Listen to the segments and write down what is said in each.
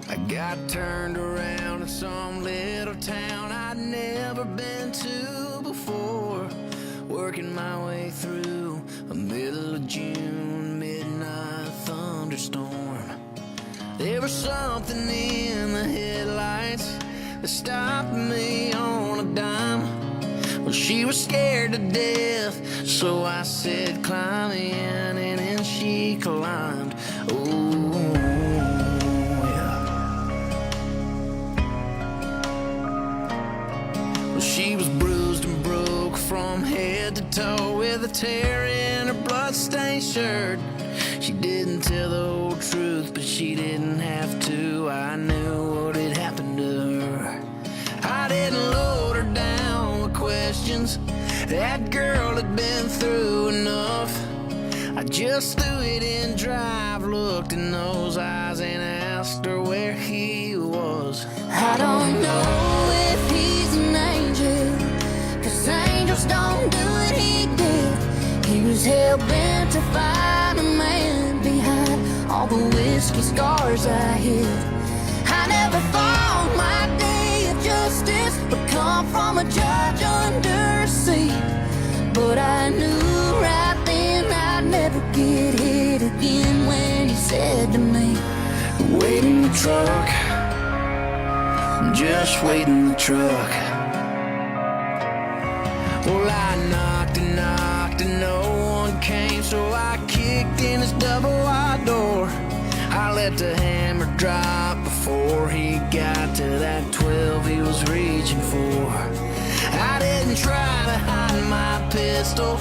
I got turned around in some little town I'd never been to before, working my way through a middle of June midnight thunderstorm. There was something in the headlights that stopped me on a dime. Well, she was scared to death, so I said, climb in, and then she climbed. Oh, yeah. Well, she was bruised and broke from head to toe with a tear in her blood-stained shirt. She didn't tell the whole truth, but she didn't have to. I knew what had happened to her. I didn't load her down with questions. That girl had been through enough. I just threw it in drive, looked in those eyes, and asked her where he was. I don't know if he's an angel, 'cause angels don't do what he did. He was hell-bent to find a man behind all the whiskey scars I hid. I never thought my day of justice would come from a judge under a seat, but I knew right then I'd never get hit again when he said to me, wait in the truck, just wait in the truck. Well, I knocked and knocked and no one came, so I kicked in his double-wide door. I let the hammer drop before he got to that 12 he was reaching for. I didn't try to hide my pistol,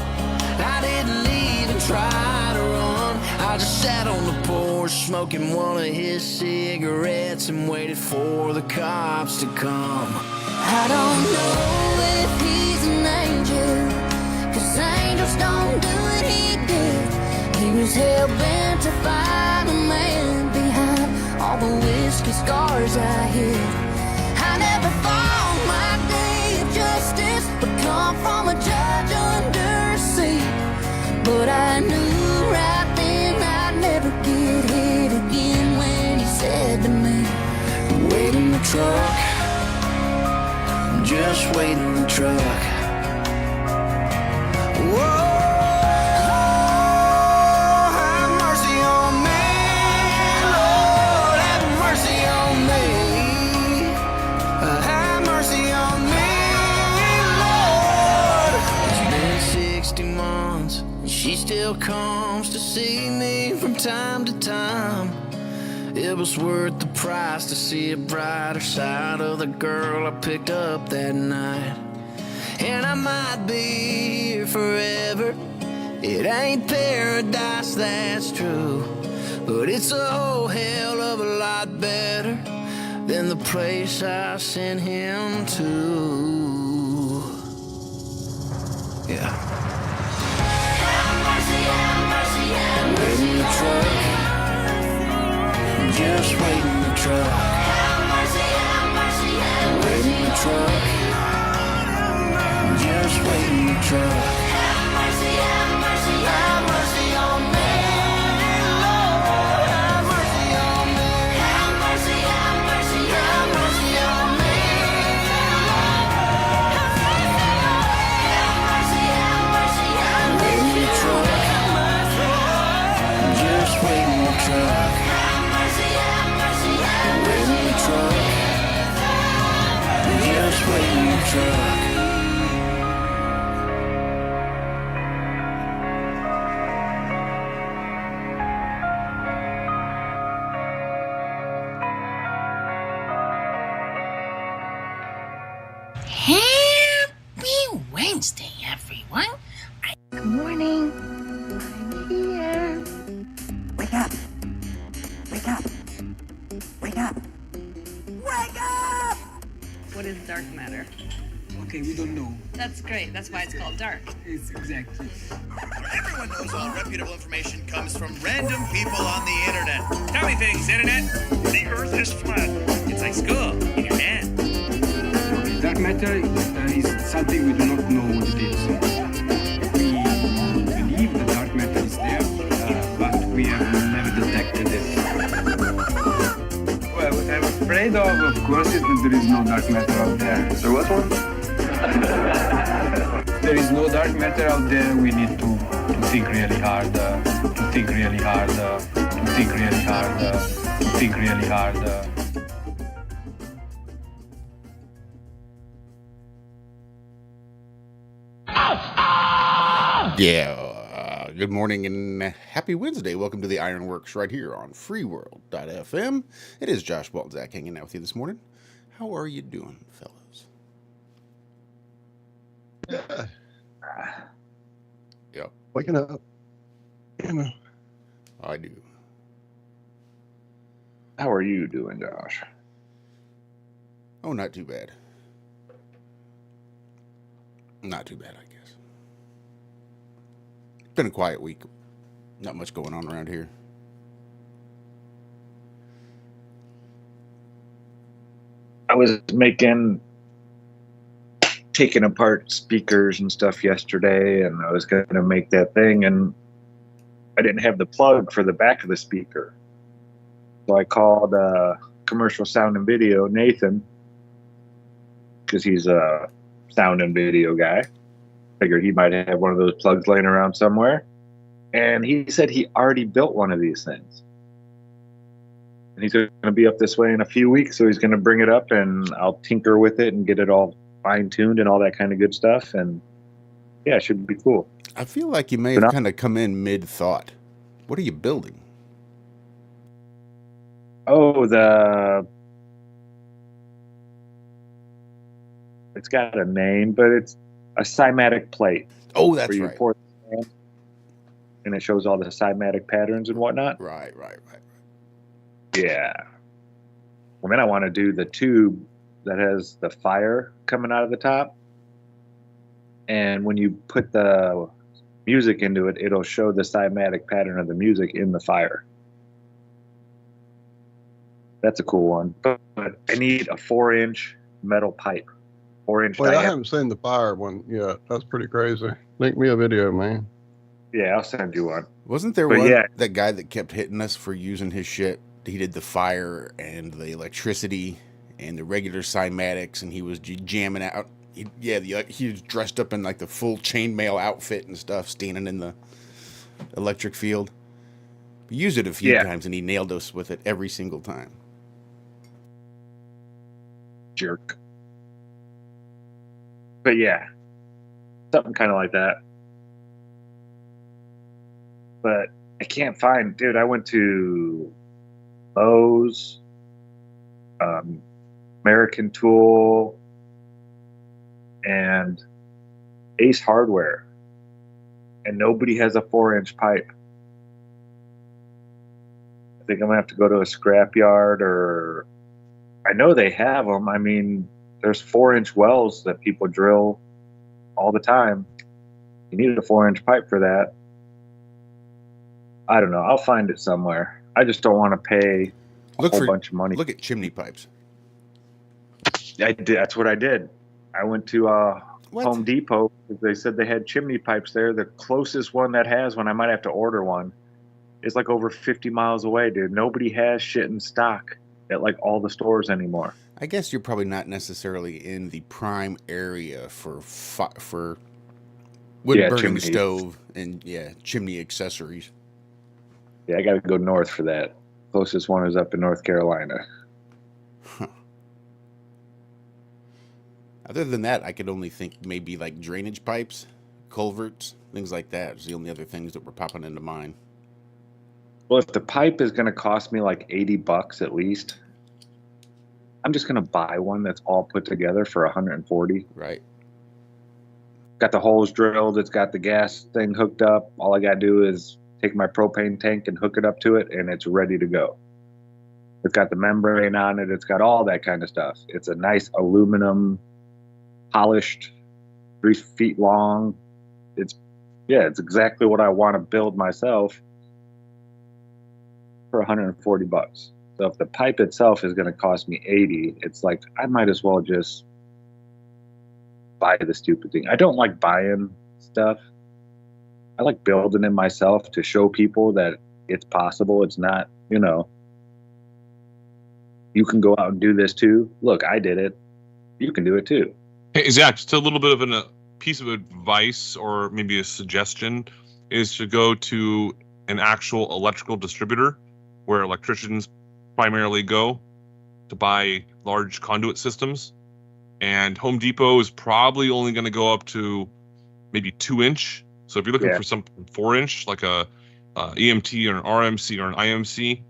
I didn't even try to run. I just sat on the porch smoking one of his cigarettes and waited for the cops to come. I don't know if he's an angel, 'cause angels don't do what he did. He was hell-bent to find a man behind all the whiskey scars I hid. I never thought my day of justice would come from a judge under a seat, but I knew right then I'd never get hit again when he said to me, wait in the truck, just wait in the truck. Whoa. She still comes to see me from time to time. It was worth the price to see a brighter side of the girl I picked up that night. And I might be here forever. It ain't paradise, that's true, but it's a whole hell of a lot better than the place I sent him to. Yeah. Wait in the truck, just wait in the truck. Wait in the truck, just wait in the truck. Have mercy on me, Lord, have mercy on me. Have mercy on me, wait in the truck. Just wait in the truck. Wait in the truck. Just wait in the truck. Happy Wednesday, everyone. Good morning. I'm here. Wake up. Wake up. Wake up. Wake up! What is dark matter? Okay, we don't know. That's great. That's why it's called dark. It's exactly. Everyone knows all reputable information comes from random people on the internet. Tell me things, internet. The earth is flat. It's like school in your hand. Dark matter is something we do not know what it is. We believe that dark matter is there, but we have never detected it. Well, whatever afraid of course, is that there is no dark matter out there. There was one? There is no dark matter out there. We need to think really hard, to think really hard, to think really hard, to think really hard. Yeah, good morning and happy Wednesday. Welcome to the IRONWORX right here on freeworld.fm. It is Josh, Walt, Zack hanging out with you this morning. How are you doing, fellas? Yeah. Yep. Waking up. You know. I do. How are you doing, Josh? Oh, not too bad. Not too bad, I guess. Been a quiet week. Not much going on around here. I was taking apart speakers and stuff yesterday, and I was going to make that thing, and I didn't have the plug for the back of the speaker. So I called Commercial Sound and Video, Nathan, because he's a sound and video guy. Figured he might have one of those plugs laying around somewhere. And he said he already built one of these things. And he's going to be up this way in a few weeks, so he's going to bring it up, and I'll tinker with it and get it all fine-tuned and all that kind of good stuff. And yeah, it should be cool. I feel like you may have kind of come in mid-thought. What are you building? Oh, it's got a name, but it's a cymatic plate. Oh, that's where you right. pour the sand, and it shows all the cymatic patterns and whatnot. Right. Yeah. Well, then I want to do the tube that has the fire coming out of the top. And when you put the music into it, it'll show the cymatic pattern of the music in the fire. That's a cool one. But I need a 4-inch metal pipe. 4-inch Wait, I diameter. haven't seen the fire one yet. That's pretty crazy. Link me a video, man. Yeah, I'll send you one. Wasn't there that guy that kept hitting us for using his shit? He did the fire and the electricity and the regular cymatics, and he was jamming out. He was dressed up in like the full chainmail outfit and stuff, standing in the electric field. We used it a few times, and he nailed us with it every single time. Jerk. But yeah, something kind of like that. But I can't find, dude. I went to Lowe's, American Tool, and Ace Hardware, and nobody has a 4-inch pipe. I think I'm gonna have to go to a scrapyard, or I know they have them. I mean, there's 4-inch wells that people drill all the time. You need a 4-inch pipe for that. I don't know. I'll find it somewhere. I just don't want to pay a whole bunch of money. Look at chimney pipes. I did. That's what I did. I went to Home Depot because they said they had chimney pipes there. The closest one that has one, I might have to order one, is like over 50 miles away, dude. Nobody has shit in stock at like all the stores anymore. I guess you're probably not necessarily in the prime area for wood-burning stove and chimney accessories. Yeah, I got to go north for that. Closest one is up in North Carolina. Huh. Other than that, I could only think maybe like drainage pipes, culverts, things like that is the only other things that were popping into mind. Well, if the pipe is going to cost me like $80 at least, I'm just going to buy one that's all put together for $140. Right. Got the holes drilled. It's got the gas thing hooked up. All I got to do is take my propane tank and hook it up to it, and it's ready to go. It's got the membrane on it. It's got all that kind of stuff. It's a nice aluminum, polished, 3 feet long. It's exactly what I want to build myself for $140. So if the pipe itself is going to cost me $80, it's like I might as well just buy the stupid thing. I don't like buying stuff. I like building it myself to show people that it's possible. It's not, You can go out and do this too. Look, I did it. You can do it too. Hey, Zach, just a little bit of a piece of advice or maybe a suggestion is to go to an actual electrical distributor where electricians primarily go to buy large conduit systems. And Home Depot is probably only going to go up to maybe 2-inch. So if you're looking for something 4-inch, like a EMT or an RMC or an IMC,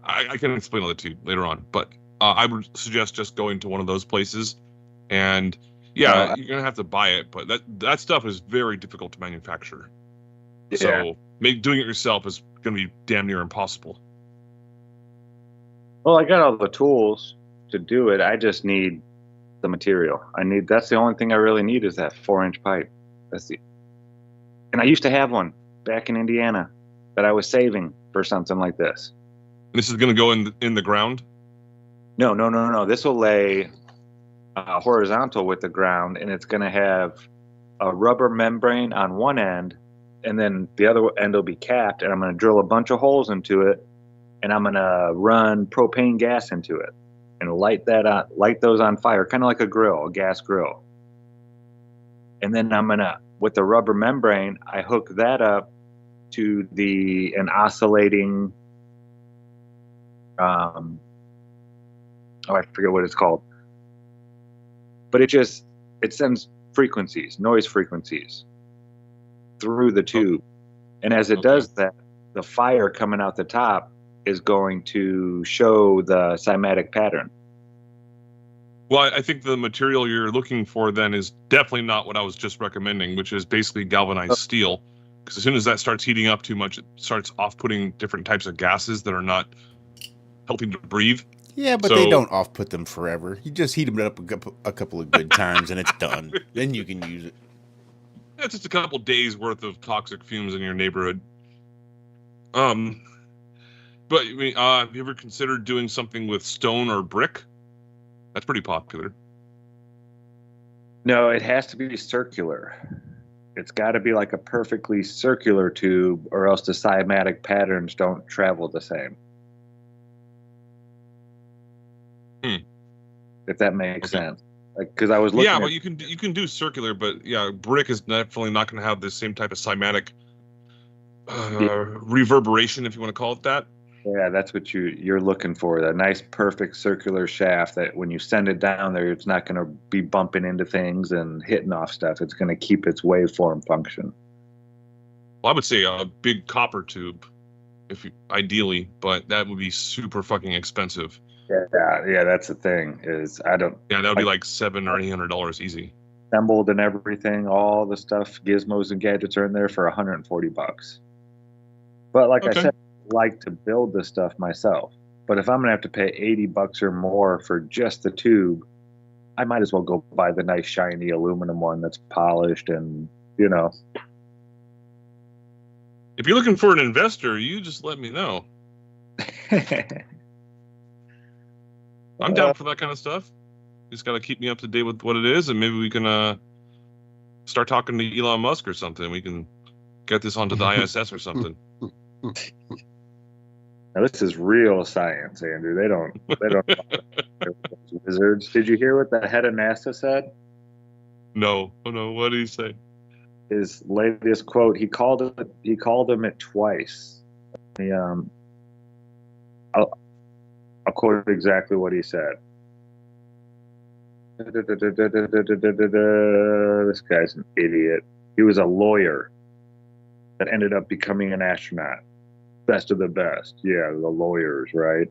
I can explain all that to you later on. But I would suggest just going to one of those places. And yeah, you're going to have to buy it. But that stuff is very difficult to manufacture. Yeah. So doing it yourself is going to be damn near impossible. Well, I got all the tools to do it. I just need the material. That's the only thing I really need is that 4-inch pipe. And I used to have one back in Indiana that I was saving for something like this. This is going to go in the ground? No. This will lay horizontal with the ground, and it's going to have a rubber membrane on one end, and then the other end will be capped, and I'm going to drill a bunch of holes into it, and I'm going to run propane gas into it and light those on fire, kind of like a gas grill. And then I'm going to, with the rubber membrane, I hook that up to an oscillating, I forget what it's called. But it sends noise frequencies through the tube. And as it does that, the fire coming out the top is going to show the cymatic pattern. Well, I think the material you're looking for then is definitely not what I was just recommending, which is basically galvanized steel. Because as soon as that starts heating up too much, it starts off-putting different types of gases that are not healthy to breathe. Yeah, but they don't off-put them forever. You just heat them up a couple of good times and it's done. Then you can use it. That's just a couple days worth of toxic fumes in your neighborhood. But have you ever considered doing something with stone or brick? That's pretty popular. No, it has to be circular. It's got to be like a perfectly circular tube, or else the cymatic patterns don't travel the same. If that makes sense. Because I was looking. Yeah, but you can do circular, but yeah, brick is definitely not going to have the same type of cymatic reverberation, if you want to call it that. Yeah, that's what you're looking for. That nice, perfect circular shaft that when you send it down there, it's not going to be bumping into things and hitting off stuff. It's going to keep its waveform function. Well, I would say a big copper tube, ideally, but that would be super fucking expensive. Yeah, that's the thing. Yeah, that would be like $700 or $800 easy. Assembled and everything, all the stuff, gizmos and gadgets are in there for $140. But like I said, I like to build this stuff myself. But if I'm gonna have to pay $80 or more for just the tube, I might as well go buy the nice shiny aluminum one that's polished and If you're looking for an investor, you just let me know. I'm down for that kind of stuff. You just got to keep me up to date with what it is, and maybe we can start talking to Elon Musk or something. We can get this onto the ISS or something. Now this is real science, Andrew. They don't wizards. Did you hear what the head of NASA said? No. Oh no. What did he say? His latest quote. He called him it twice. I'll quote exactly what he said. This guy's an idiot. He was a lawyer that ended up becoming an astronaut. Best of the best. Yeah, the lawyers, right?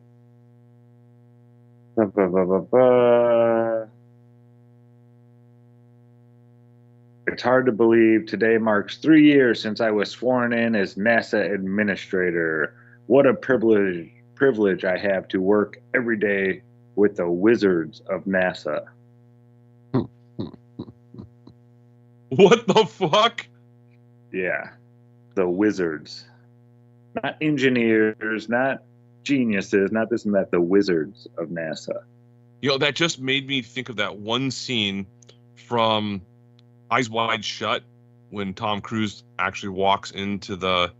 It's hard to believe today marks 3 years since I was sworn in as NASA administrator. What a privilege I have to work every day with the wizards of NASA. What the fuck? Yeah, the wizards. Not engineers, not geniuses, not this and that, the wizards of NASA. That just made me think of that one scene from Eyes Wide Shut when Tom Cruise actually walks into the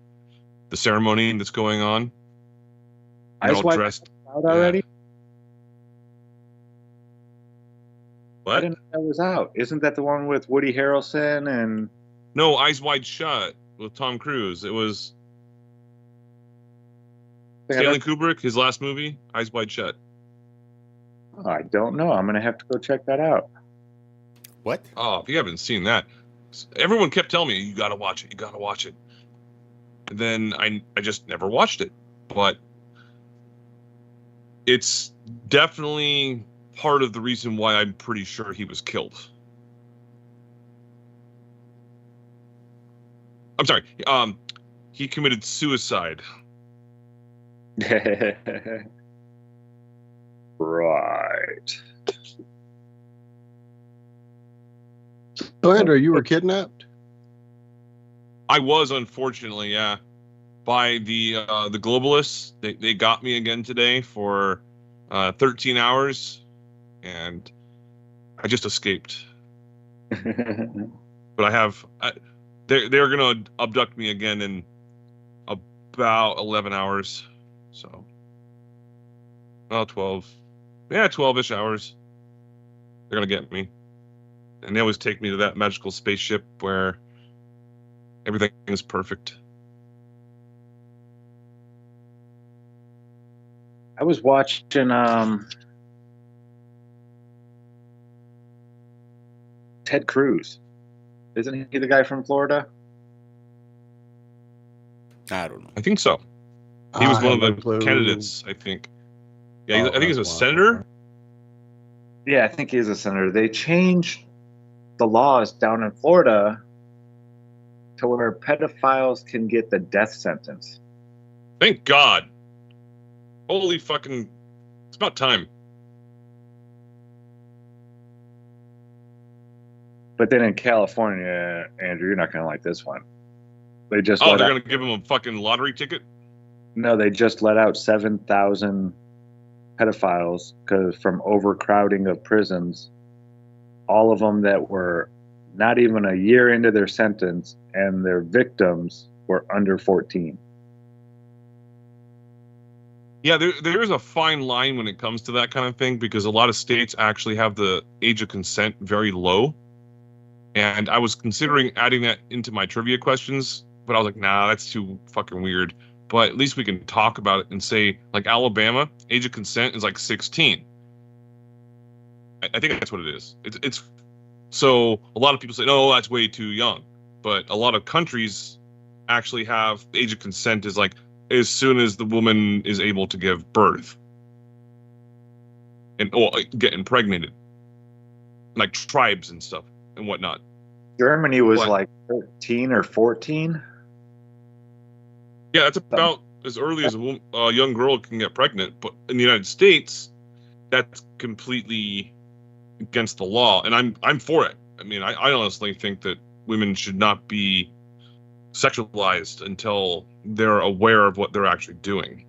ceremony that's going on. Eyes Wide Shut already? What? I didn't know that was out. Isn't that the one with Woody Harrelson and? No, Eyes Wide Shut with Tom Cruise. It was Stanley Kubrick, his last movie, Eyes Wide Shut. Oh, I don't know. I'm gonna have to go check that out. What? Oh, if you haven't seen that, everyone kept telling me, you gotta watch it, you gotta watch it. And then I just never watched it. But it's definitely part of the reason why I'm pretty sure he was killed. I'm sorry. He committed suicide. Right. So, Andrew, you were kidnapped? I was, unfortunately, yeah, by the globalists. They got me again today for 13 hours, and I just escaped. But they're gonna abduct me again in about 11 hours, so 12, 12ish hours. They're gonna get me, and they always take me to that magical spaceship where everything is perfect. I was watching Ted Cruz. Isn't he the guy from Florida? I don't know. I think so. He was one of the candidates, I think. Yeah, I think he's a senator. Yeah, I think he's a senator. They changed the laws down in Florida to where pedophiles can get the death sentence. Thank God. Holy fucking... It's about time. But then in California, Andrew, you're not going to like this one. They just they're going to give him a fucking lottery ticket? No, they just let out 7,000 pedophiles because from overcrowding of prisons, all of them that were not even a year into their sentence and their victims were under 14. Yeah, there is a fine line when it comes to that kind of thing because a lot of states actually have the age of consent very low. And I was considering adding that into my trivia questions, but I was like, nah, that's too fucking weird. But at least we can talk about it and say, like Alabama, age of consent is like 16. I think that's what it is. It's so a lot of people say, no, that's way too young. But a lot of countries actually have the age of consent is like as soon as the woman is able to give birth and get impregnated, like tribes and stuff and whatnot. Germany was like 13 or 14. Yeah, that's about as early as a young girl can get pregnant. But in the United States, that's completely against the law, and I'm for it. I mean, I honestly think that women should not be sexualized until they're aware of what they're actually doing.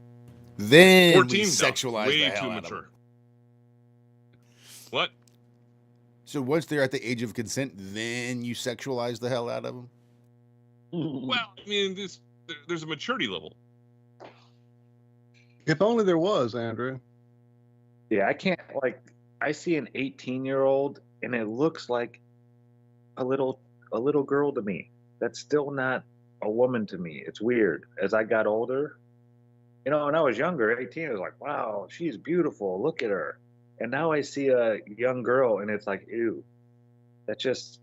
Then 14 sexualize way the hell too out mature. of them. What? So once they're at the age of consent, then you sexualize the hell out of them? Well, I mean, there's a maturity level. If only there was, Andrew. Yeah, I can't, I see an 18-year-old and it looks like a little girl to me. That's still not a woman to me. It's weird. As I got older, when I was younger, 18, I was like, wow, she's beautiful. Look at her. And now I see a young girl and it's like, ew, that just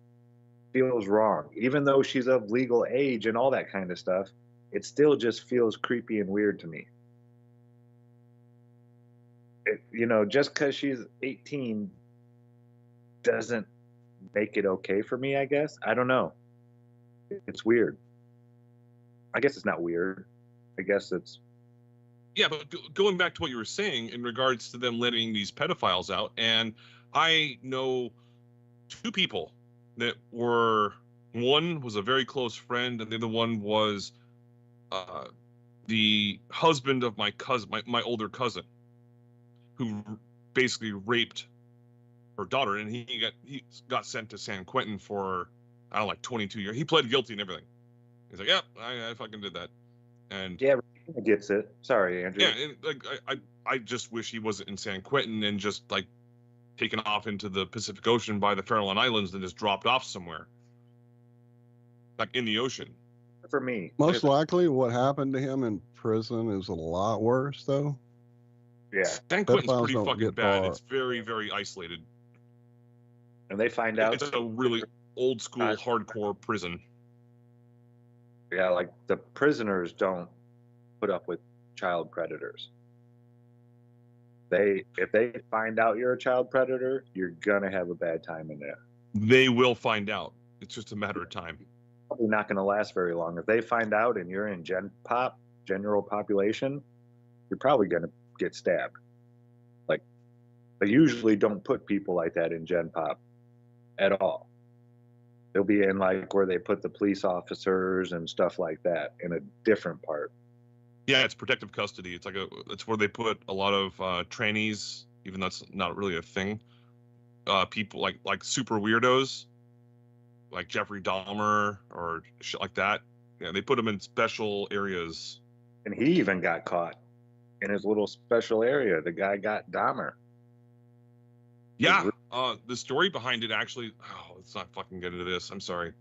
feels wrong. Even though she's of legal age and all that kind of stuff, it still just feels creepy and weird to me. Just because she's 18 doesn't make it okay for me, I guess. I don't know. It's weird. I guess it's not weird. I guess it's... Yeah, but going back to what you were saying in regards to them letting these pedophiles out, and I know two people that were, one was a very close friend, and the other one was the husband of my cousin, my older cousin, who basically raped her daughter, and he got sent to San Quentin for, 22 years. He pled guilty and everything. He's like, yeah, I fucking did that. And yeah, gets it. Sorry, Andrew. Yeah, and I just wish he wasn't in San Quentin and just taken off into the Pacific Ocean by the Farallon Islands and just dropped off somewhere, like in the ocean. For me, Most likely what happened to him in prison is a lot worse, though. yeah. San Quentin's Pedophiles pretty don't fucking get bad. far. It's very, very isolated. And they find out. It's a really old school, hardcore prison. Yeah, like the prisoners don't put up with child predators. If they find out you're a child predator, you're gonna have a bad time in there. They will find out. It's just a matter of time. Probably not gonna last very long. If they find out and you're in general population, you're probably gonna get stabbed. Like, they usually don't put people like that in gen pop at all. They'll be in like where they put the police officers and stuff like that in a different part. Yeah, it's protective custody. It's like it's where they put a lot of trannies, even though that's not really a thing. People like super weirdos, like Jeffrey Dahmer or shit like that. Yeah, they put them in special areas. And he even got caught in his little special area. The guy got Dahmer. Yeah, the story behind it actually. Oh, let's not fucking get into this. I'm sorry.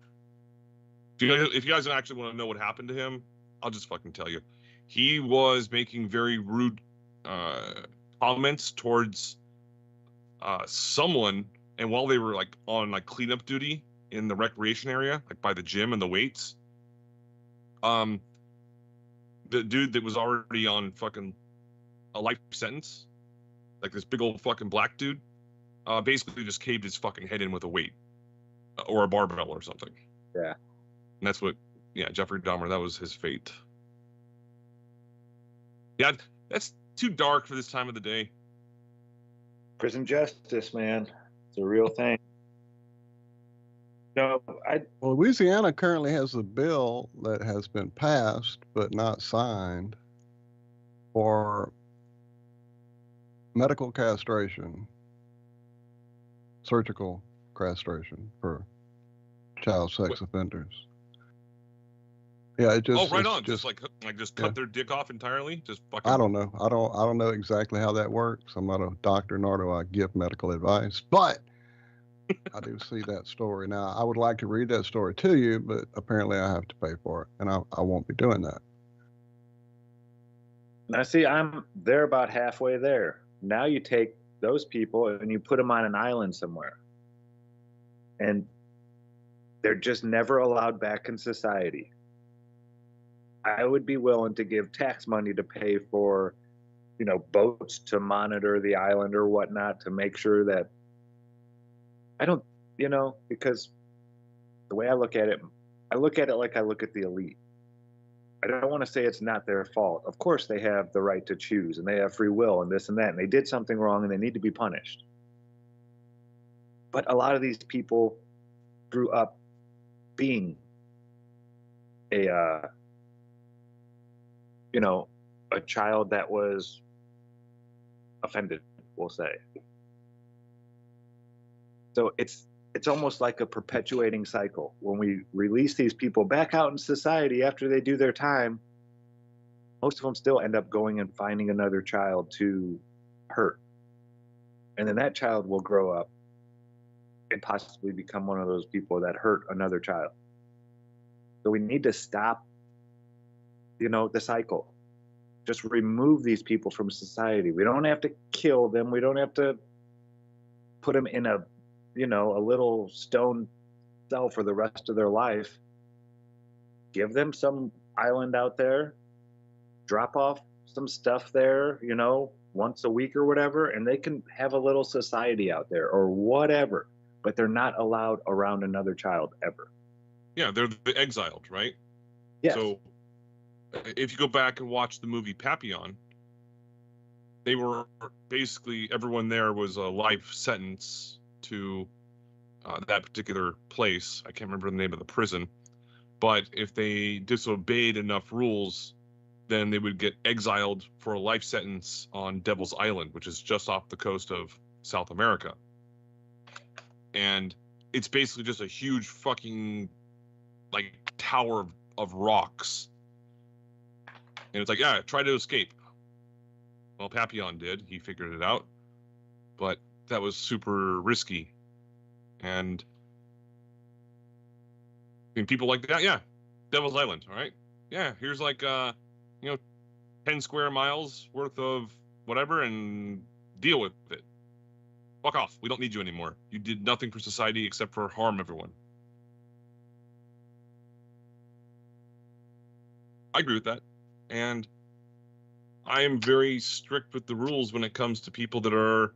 If you guys actually want to know what happened to him, I'll just fucking tell you. He was making very rude comments towards someone, and while they were like on like cleanup duty in the recreation area, like by the gym and the weights, the dude that was already on fucking a life sentence, like this big old fucking black dude, basically just caved his fucking head in with a weight or a barbell or something. Yeah. And that's what, Jeffrey Dahmer, that was his fate. Yeah, that's too dark for this time of the day. Prison justice, man. It's a real thing. No, Well, Louisiana currently has a bill that has been passed but not signed for medical castration, surgical castration for child sex offenders. Yeah, it just. Oh, right it's on. Just cut their dick off entirely. Just fucking. I don't know. I don't know exactly how that works. I'm not a doctor, nor do I give medical advice, but I do see that story. Now, I would like to read that story to you, but apparently I have to pay for it, and I won't be doing that. Now, see, they're about halfway there. Now you take those people and you put them on an island somewhere, and they're just never allowed back in society. I would be willing to give tax money to pay for, boats to monitor the island or whatnot to make sure that because the way I look at it like I look at the elite. I don't want to say it's not their fault. Of course, they have the right to choose and they have free will and this and that, and they did something wrong and they need to be punished. But a lot of these people grew up being a child that was offended, we'll say. So it's almost like a perpetuating cycle. When we release these people back out in society after they do their time, most of them still end up going and finding another child to hurt. And then that child will grow up and possibly become one of those people that hurt another child. So we need to stop, the cycle. Just remove these people from society. We don't have to kill them. We don't have to put them in a little stone cell for the rest of their life. Give them some island out there, drop off some stuff there, once a week or whatever, and they can have a little society out there or whatever, but they're not allowed around another child ever. Yeah, they're the exiled, right? Yes. So if you go back and watch the movie Papillon, they were basically, everyone there was a life sentence to that particular place. I can't remember the name of the prison, but if they disobeyed enough rules, then they would get exiled for a life sentence on Devil's Island, which is just off the coast of South America. And it's basically just a huge fucking tower of rocks. And it's like, try to escape. Well, Papillon did. He figured it out. But that was super risky. And I mean, people like that, yeah, Devil's Island, all right? Yeah, here's like, 10 square miles worth of whatever and deal with it. Fuck off. We don't need you anymore. You did nothing for society except for harm everyone. I agree with that. And I am very strict with the rules when it comes to people that are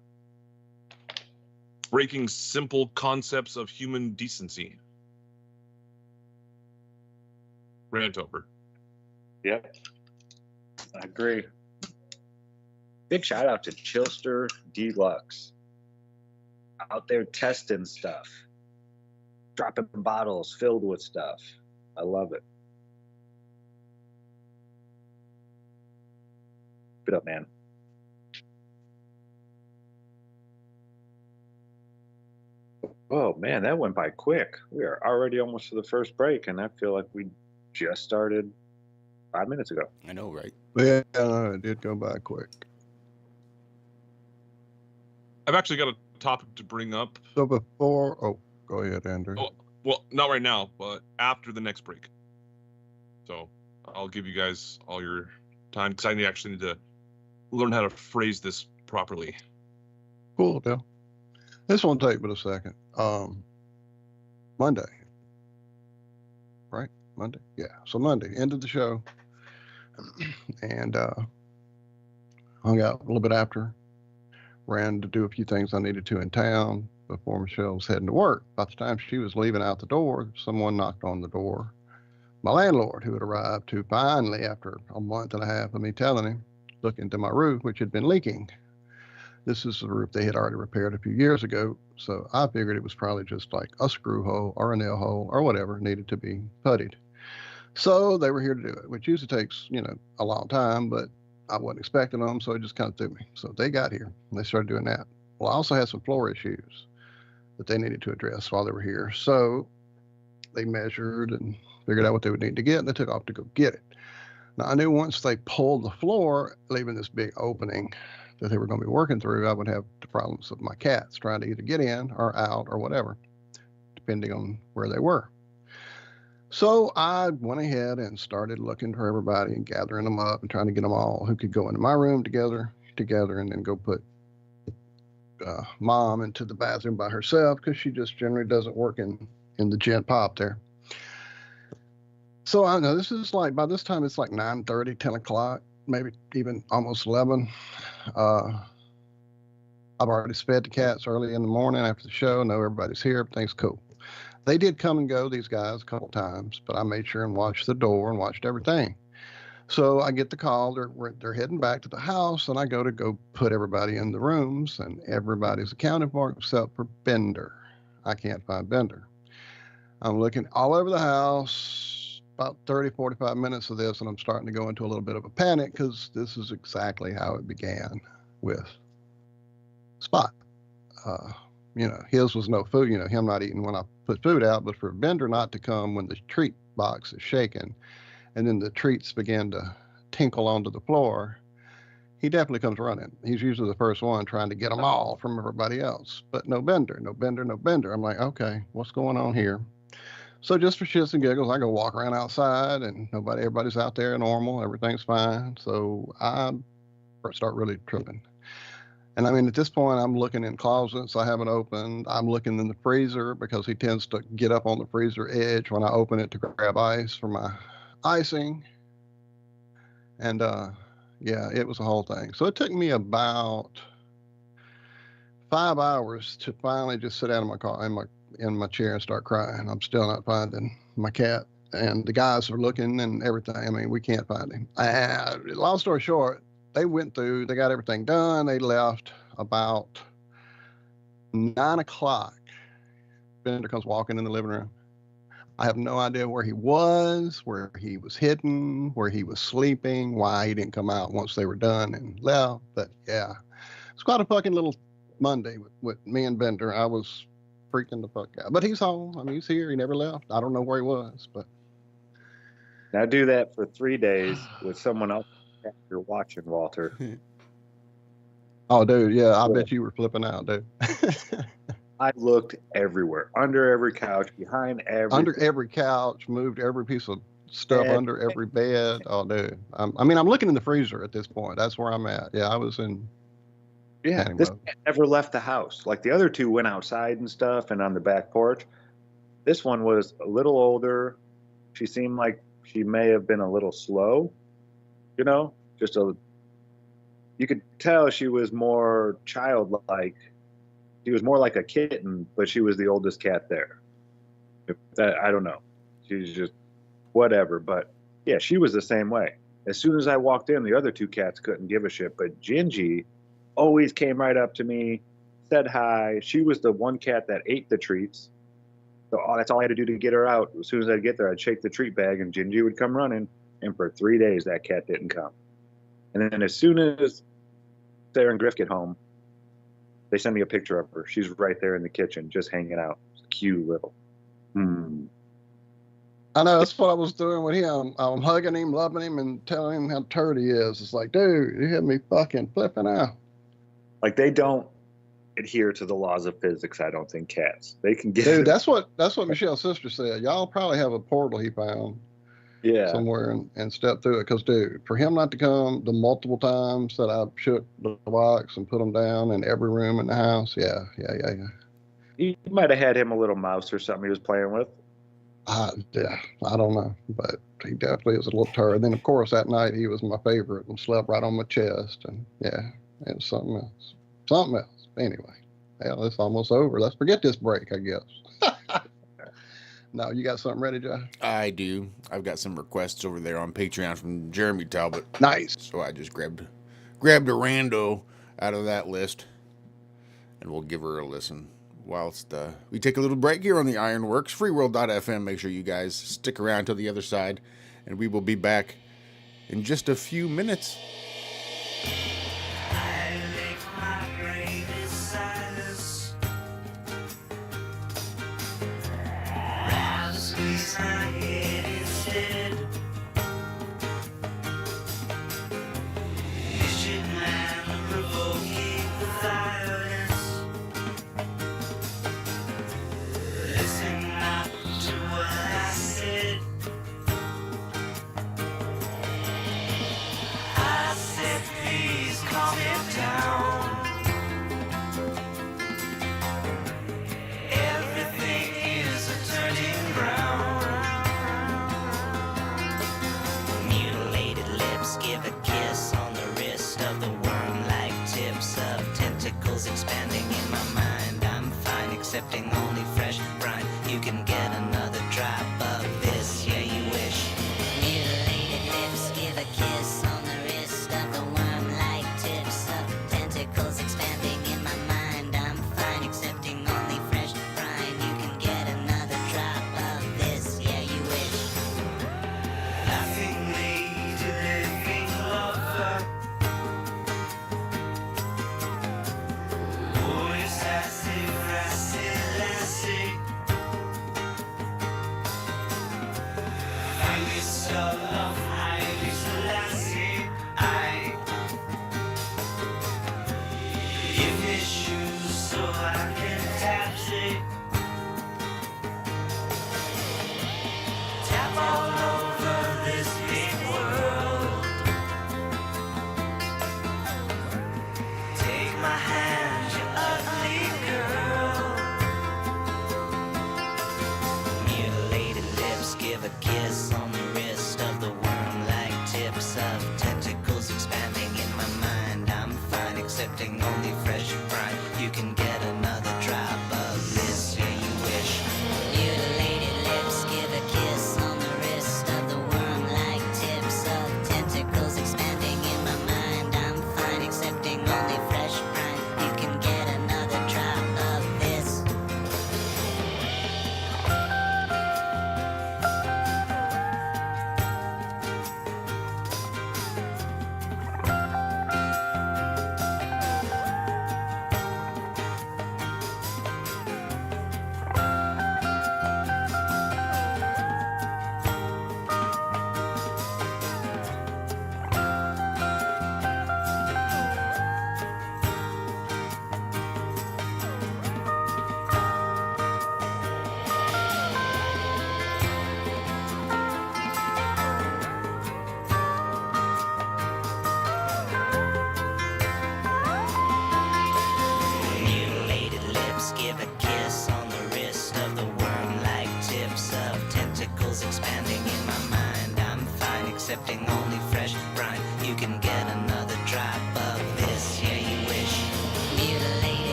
breaking simple concepts of human decency. Rant over. Yep. I agree. Big shout out to Chilster Deluxe. Out there testing stuff. Dropping bottles filled with stuff. I love it. Keep it up, man. Oh, man, that went by quick. We are already almost to the first break, and I feel like we just started 5 minutes ago. I know, right? Yeah, it did go by quick. I've actually got a topic to bring up. So before, go ahead, Andrew. Oh, well, not right now, but after the next break. So I'll give you guys all your time because I actually need to learn how to phrase this properly. Cool, Dale. This won't take but a second. Monday. Right? Monday? Yeah. So Monday, ended the show. And hung out a little bit after. Ran to do a few things I needed to in town before Michelle was heading to work. By the time she was leaving out the door, someone knocked on the door. My landlord, who had arrived to finally, after a month and a half of me telling him, look into my roof, which had been leaking. This is the roof they had already repaired a few years ago, so I figured it was probably just like a screw hole or a nail hole or whatever needed to be puttied. So they were here to do it, which usually takes, a long time, but I wasn't expecting them, so it just kind of threw me. So they got here, and they started doing that. Well, I also had some floor issues that they needed to address while they were here. So they measured and figured out what they would need to get, and they took off to go get it. Now, I knew once they pulled the floor, leaving this big opening that they were going to be working through, I would have the problems of my cats trying to either get in or out or whatever, depending on where they were. So I went ahead and started looking for everybody and gathering them up and trying to get them all who could go into my room together, and then go put Mom into the bathroom by herself because she just generally doesn't work in the gent pop there. So I know this is like, by this time it's like 9:30, 10 o'clock, maybe even almost 11. I've already fed the cats early in the morning after the show. Know everybody's here. Everything's cool. They did come and go, these guys, a couple times, but I made sure and watched the door and watched everything. So I get the call. They're heading back to the house, and I go put everybody in the rooms, and everybody's accounted for except for Bender. I can't find Bender. I'm looking all over the house, about 30, 45 minutes of this, and I'm starting to go into a little bit of a panic because this is exactly how it began with Spot. His was no food, him not eating when I put food out, but for Bender not to come when the treat box is shaking and then the treats begin to tinkle onto the floor, he definitely comes running. He's usually the first one trying to get them all from everybody else, but no Bender. I'm like, okay, what's going on here? So just for shits and giggles, I go walk around outside and everybody's out there normal. Everything's fine. So I start really tripping. And I mean, at this point, I'm looking in closets I haven't opened. I'm looking in the freezer because he tends to get up on the freezer edge when I open it to grab ice for my icing. And it was a whole thing. So it took me about 5 hours to finally just sit down in my car, in my chair and start crying. I'm still not finding my cat. And the guys are looking and everything. I mean, we can't find him. Long story short, they went through, they got everything done. They left about 9 o'clock. Bender comes walking in the living room. I have no idea where he was hidden, where he was sleeping, why he didn't come out once they were done and left. But yeah, it's quite a fucking little Monday with me and Bender. I was freaking the fuck out. But he's home. I mean, he's here. He never left. I don't know where he was, but. Now do that for 3 days with someone else you're watching, Walter. Oh, dude, yeah, I bet you were flipping out, dude. I looked everywhere, under every couch, behind every. Under every couch, moved every piece of stuff under every bed. Oh, dude. I mean, I'm looking in the freezer at this point. That's where I'm at. Yeah, I was in. Yeah, panic this mode. cat never left the house. Like the other two went outside and stuff and on the back porch. This one was a little older. She seemed like she may have been a little slow, you know, you could tell she was more childlike. She was more like a kitten, but she was the oldest cat there. I don't know. She's just whatever. But yeah, she was the same way. As soon as I walked in, the other two cats couldn't give a shit. But Gingy always came right up to me, said hi. She was the one cat that ate the treats. So that's all I had to do to get her out. As soon as I'd get there, I'd shake the treat bag and Gingy would come running. And for 3 days, that cat didn't come. And then as soon as Sarah and Griff get home, they send me a picture of her. She's right there in the kitchen, just hanging out. Cute little. I know, that's what I was doing with him. I'm hugging him, loving him, and telling him how turd he is. It's like, dude, you had me fucking flipping out. Like, they don't adhere to the laws of physics, I don't think, cats. They can get... Dude, that's what Michelle's sister said. Y'all probably have a portal he found somewhere and stepped through it. Because, dude, for him not to come the multiple times that I shook the box and put him down in every room in the house, yeah. You might have had him a little mouse or something he was playing with. I don't know, but he definitely was a little turd. Then, of course, that night he was my favorite and slept right on my chest. And, yeah, it was something else. Something else. Anyway, hell, it's almost over. Let's forget this break, I guess. No, you got something ready, Josh? I do. I've got some requests over there on Patreon from Jeremy Talbot. Nice. So I just grabbed a rando out of that list, and we'll give her a listen whilst we take a little break here on the IRONWORX, freeworld.fm. Make sure you guys stick around till the other side, and we will be back in just a few minutes.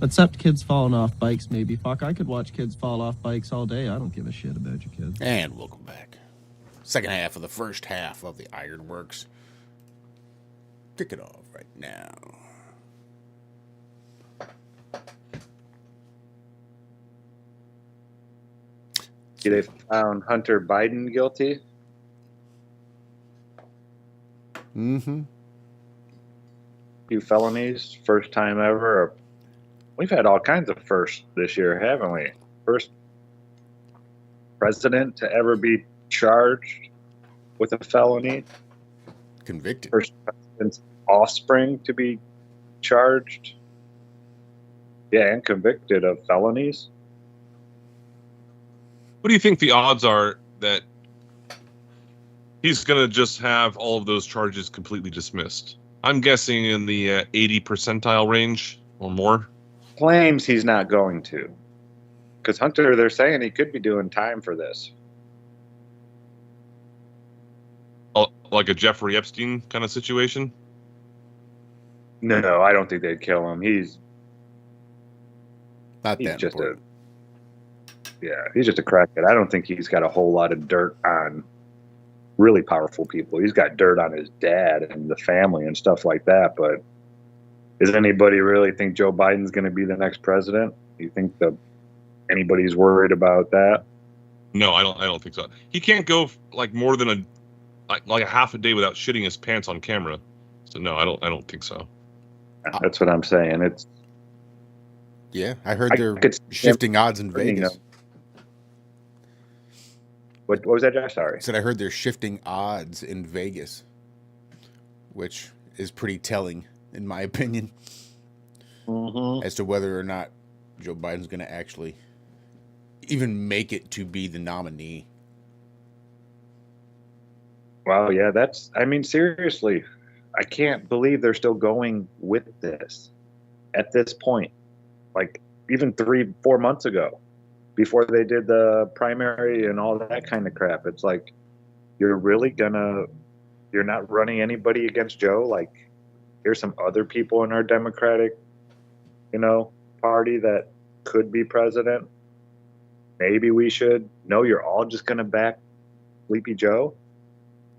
Except kids falling off bikes, maybe. Fuck, I could watch kids fall off bikes all day. I don't give a shit about your kids. And welcome back. Second half of the first half of the IRONWORX. Kick it off right now. They found Hunter Biden guilty. Mm-hmm. Few felonies, first time ever. We've had all kinds of firsts this year, haven't we? First president to ever be charged with a felony. Convicted. First president's offspring to be charged. Yeah, and convicted of felonies. What do you think the odds are that he's going to just have all of those charges completely dismissed? I'm guessing in the 80 percentile range or more. Claims he's not going to. Because Hunter, they're saying he could be doing time for this. Oh, like a Jeffrey Epstein kind of situation? No, I don't think they'd kill him. He's not that just important. He's just a crackhead. I don't think he's got a whole lot of dirt on really powerful people. He's got dirt on his dad and the family and stuff like that. But does anybody really think Joe Biden's going to be the next president? Do you think anybody's worried about that? No, I don't think so. He can't go like more than a half a day without shitting his pants on camera. So no, I don't think so. That's what I'm saying. I heard they're shifting odds in Vegas. What was that, Josh? Sorry. I said I heard they're shifting odds in Vegas, which is pretty telling, in my opinion, as to whether or not Joe Biden's going to actually even make it to be the nominee. Wow, yeah, seriously, I can't believe they're still going with this at this point. Like, even 3-4 months ago, before they did the primary and all that kind of crap. It's like, you're not running anybody against Joe? Like, here's some other people in our Democratic, party that could be president. Maybe we should. No, you're all just going to back Sleepy Joe,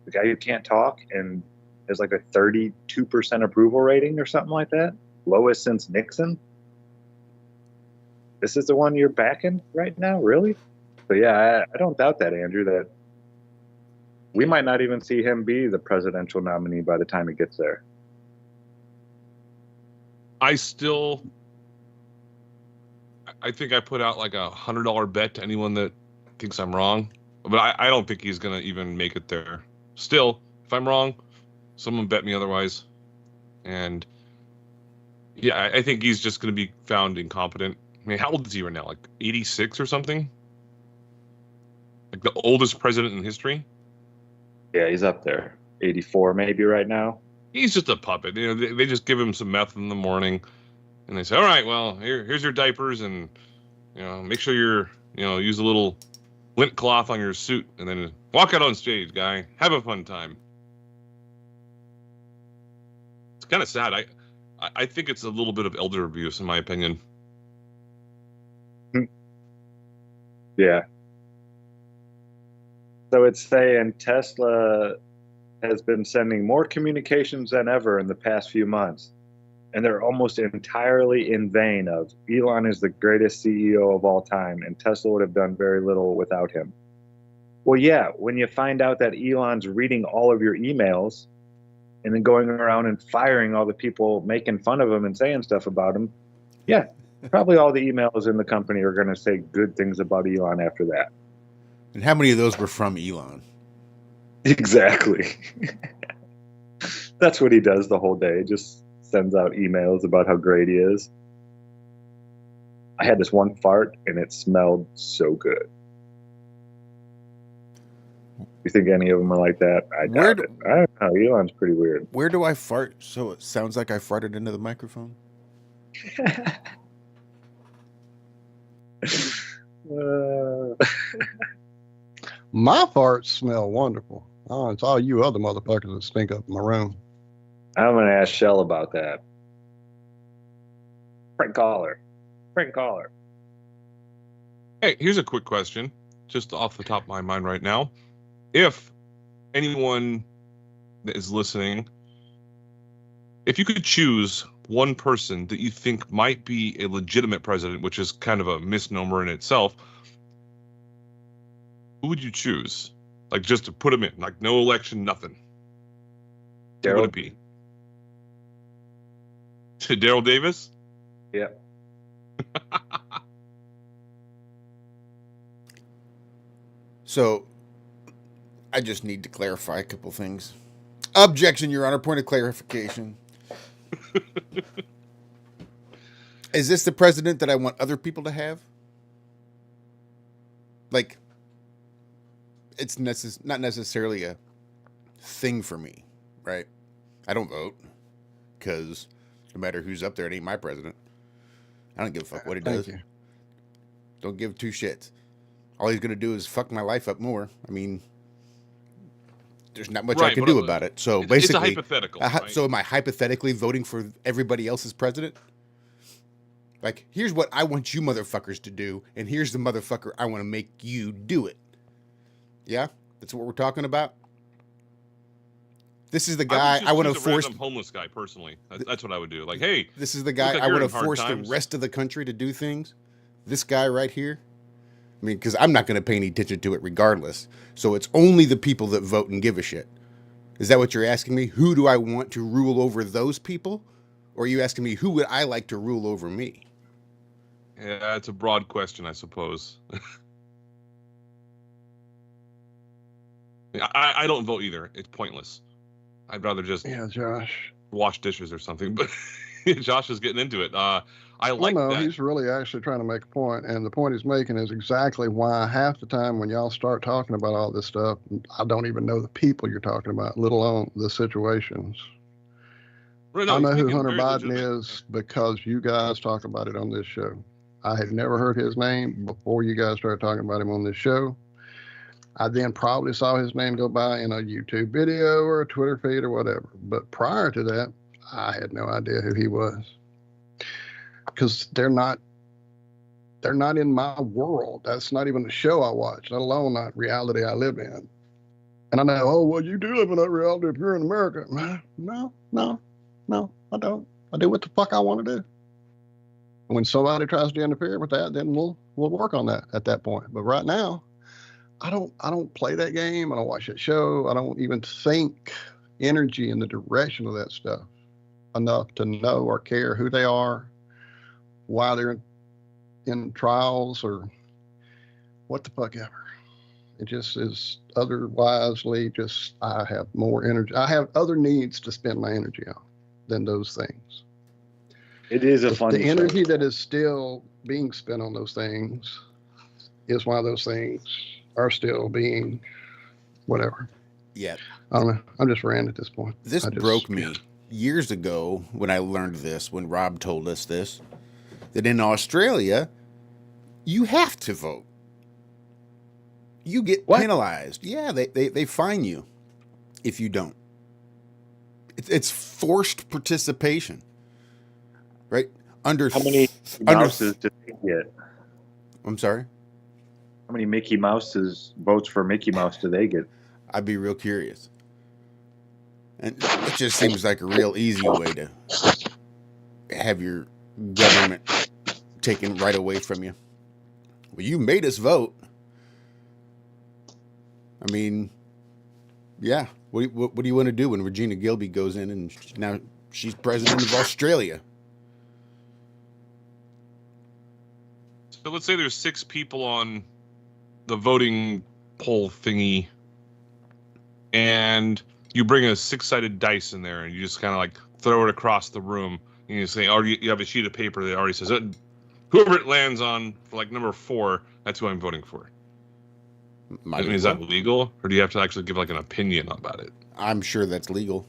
the guy who can't talk and has like a 32% approval rating or something like that. Lowest since Nixon. This is the one you're backing right now, really? So yeah, I don't doubt that, Andrew, that we might not even see him be the presidential nominee by the time it gets there. I think I put out like $100 bet to anyone that thinks I'm wrong, but I don't think he's gonna even make it there. Still, if I'm wrong, someone bet me otherwise. And yeah, I think he's just gonna be found incompetent. I mean, how old is he right now? Like 86 or something? Like the oldest president in history? Yeah, he's up there. 84 maybe right now. He's just a puppet. They just give him some meth in the morning, and they say, "All right, well, here's your diapers, and make sure you're use a little lint cloth on your suit, and then walk out on stage, guy. Have a fun time." It's kind of sad. I think it's a little bit of elder abuse, in my opinion. Yeah. So it's saying Tesla has been sending more communications than ever in the past few months. And they're almost entirely in vain of Elon is the greatest CEO of all time, and Tesla would have done very little without him. Well, yeah, when you find out that Elon's reading all of your emails and then going around and firing all the people making fun of him and saying stuff about him, yeah, probably all the emails in the company are going to say good things about Elon after that. And how many of those were from Elon? Exactly. That's what he does the whole day. Just sends out emails about how great he is. I had this one fart and it smelled so good. You think any of them are like that? I doubt it. I don't know. Elon's pretty weird. Where do I fart so it sounds like I farted into the microphone? My farts smell wonderful. Oh, it's all you other motherfuckers that stink up my room. I'm going to ask Shell about that. Prank caller. Prank caller. Hey, here's a quick question, just off the top of my mind right now. If anyone that is listening, if you could choose one person that you think might be a legitimate president, which is kind of a misnomer in itself, who would you choose? Like, just to put him in, like no election, nothing. Who would it be? Daryl Davis? Yeah. So, I just need to clarify a couple things. Objection, Your Honor. Point of clarification. Is this the president that I want other people to have? Like, it's not necessarily a thing for me, right? I don't vote because no matter who's up there, it ain't my president. I don't give a fuck what he does. Thank you. Don't give two shits. All he's going to do is fuck my life up more. I mean, there's not much I can do about it. So basically, it's a hypothetical. Right? So am I hypothetically voting for everybody else's president? Like, here's what I want you motherfuckers to do, and here's the motherfucker I want to make you do it. Yeah? That's what we're talking about? This is the guy I want to force. Random homeless guy, personally. That's what I would do. Like, hey, this is the guy I want to force the rest of the country to do things. This guy right here. I mean, because I'm not going to pay any attention to it regardless. So it's only the people that vote and give a shit. Is that what you're asking me? Who do I want to rule over those people? Or are you asking me who would I like to rule over me? Yeah, it's a broad question, I suppose. I don't vote either. It's pointless. I'd rather just Josh, wash dishes or something. But Josh is getting into it. I like that. He's really actually trying to make a point, and the point he's making is exactly why half the time when y'all start talking about all this stuff, I don't even know the people you're talking about, let alone the situations. Right, no, I know who Hunter Biden is because you guys talk about it on this show. I had never heard his name before you guys started talking about him on this show. I then probably saw his name go by in a YouTube video or a Twitter feed or whatever. But prior to that, I had no idea who he was. Because they're not in my world. That's not even the show I watch, let alone not reality I live in. And I know, oh, well, you do live in that reality if you're in America. No, I don't. I do what the fuck I want to do. When somebody tries to interfere with that, then we'll work on that at that point. But right now, I don't play that game. I don't watch that show. I don't even think energy in the direction of that stuff enough to know or care who they are, why they're in trials, or what the fuck ever. It just is otherwisely just I have more energy. I have other needs to spend my energy on than those things. It is a fun The energy that is still being spent on those things is why those things are still being whatever. Yeah. I don't know. I'm just ranting at this point. This broke me years ago when I learned this, when Rob told us this, that in Australia, you have to vote. You get penalized. Yeah, they fine you if you don't. It's forced participation. Right? How many Mouses do they get? I'm sorry? How many Mickey Mouse's votes for Mickey Mouse do they get? I'd be real curious. And it just seems like a real easy way to have your government taken right away from you. Well, you made us vote. I mean, yeah. What do you want to do when Regina Gilby goes in and now she's president of Australia? So let's say there's 6 people on the voting poll thingy, and you bring a 6-sided dice in there, and you just kind of like throw it across the room, and you say, "Oh, you have a sheet of paper that already says whoever it lands on for like number 4, that's who I'm voting for." I mean, is that legal, or do you have to actually give like an opinion about it? I'm sure that's legal.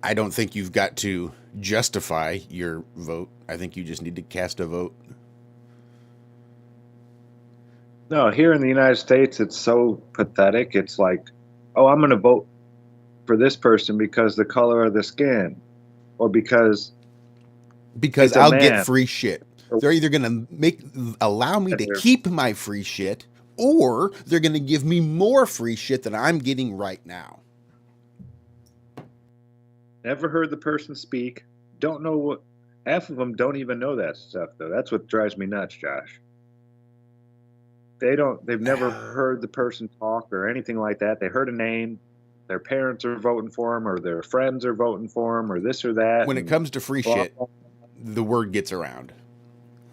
I don't think you've got to justify your vote. I think you just need to cast a vote. No, here in the United States, it's so pathetic. It's like, oh, I'm going to vote for this person because the color of the skin, or because I'll get free shit. They're either going to allow me to keep my free shit, or they're going to give me more free shit than I'm getting right now. Never heard the person speak. Don't know what. Half of them don't even know that stuff, though. That's what drives me nuts, Josh. They've never heard the person talk or anything like that. They heard a name. Their parents are voting for them, or their friends are voting for them, or this or that. When it comes to free shit, the word gets around.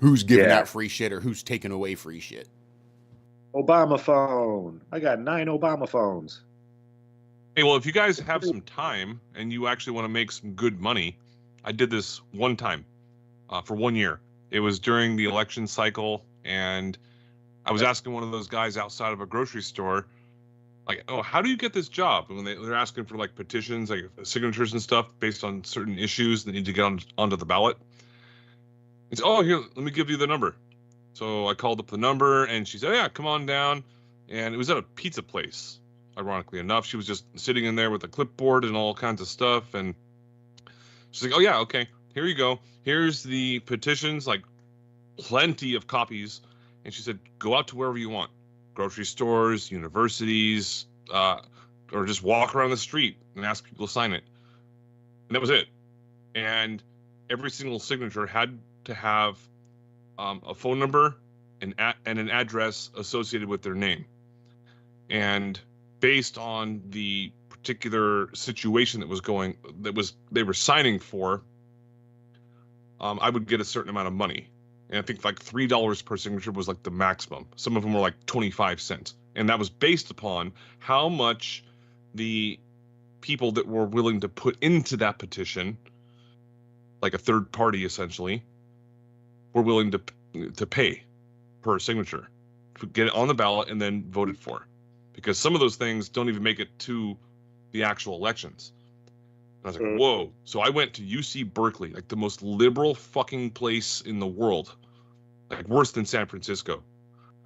Who's giving out free shit or who's taking away free shit? Obama phone. I got 9 Obama phones. Hey, well, if you guys have some time and you actually want to make some good money, I did this one time for 1 year. It was during the election cycle, and I was asking one of those guys outside of a grocery store, like, oh, how do you get this job? And when they're asking for like petitions, like signatures and stuff based on certain issues that need to get onto the ballot. It's, oh, here, let me give you the number. So I called up the number, and she said, yeah, come on down. And it was at a pizza place, ironically enough. She was just sitting in there with a clipboard and all kinds of stuff. And she's like, oh, yeah, okay, here you go. Here's the petitions, like plenty of copies. And she said, go out to wherever you want, grocery stores, universities, or just walk around the street and ask people to sign it. And that was it. And every single signature had to have a phone number and an address associated with their name. And based on the particular situation they were signing for, I would get a certain amount of money. And I think like $3 per signature was like the maximum. Some of them were like 25 cents. And that was based upon how much the people that were willing to put into that petition, like a third party essentially, were willing to pay per signature to get it on the ballot and then voted for. Because some of those things don't even make it to the actual elections. And I was like, whoa. So I went to UC Berkeley, like the most liberal fucking place in the world, like worse than San Francisco.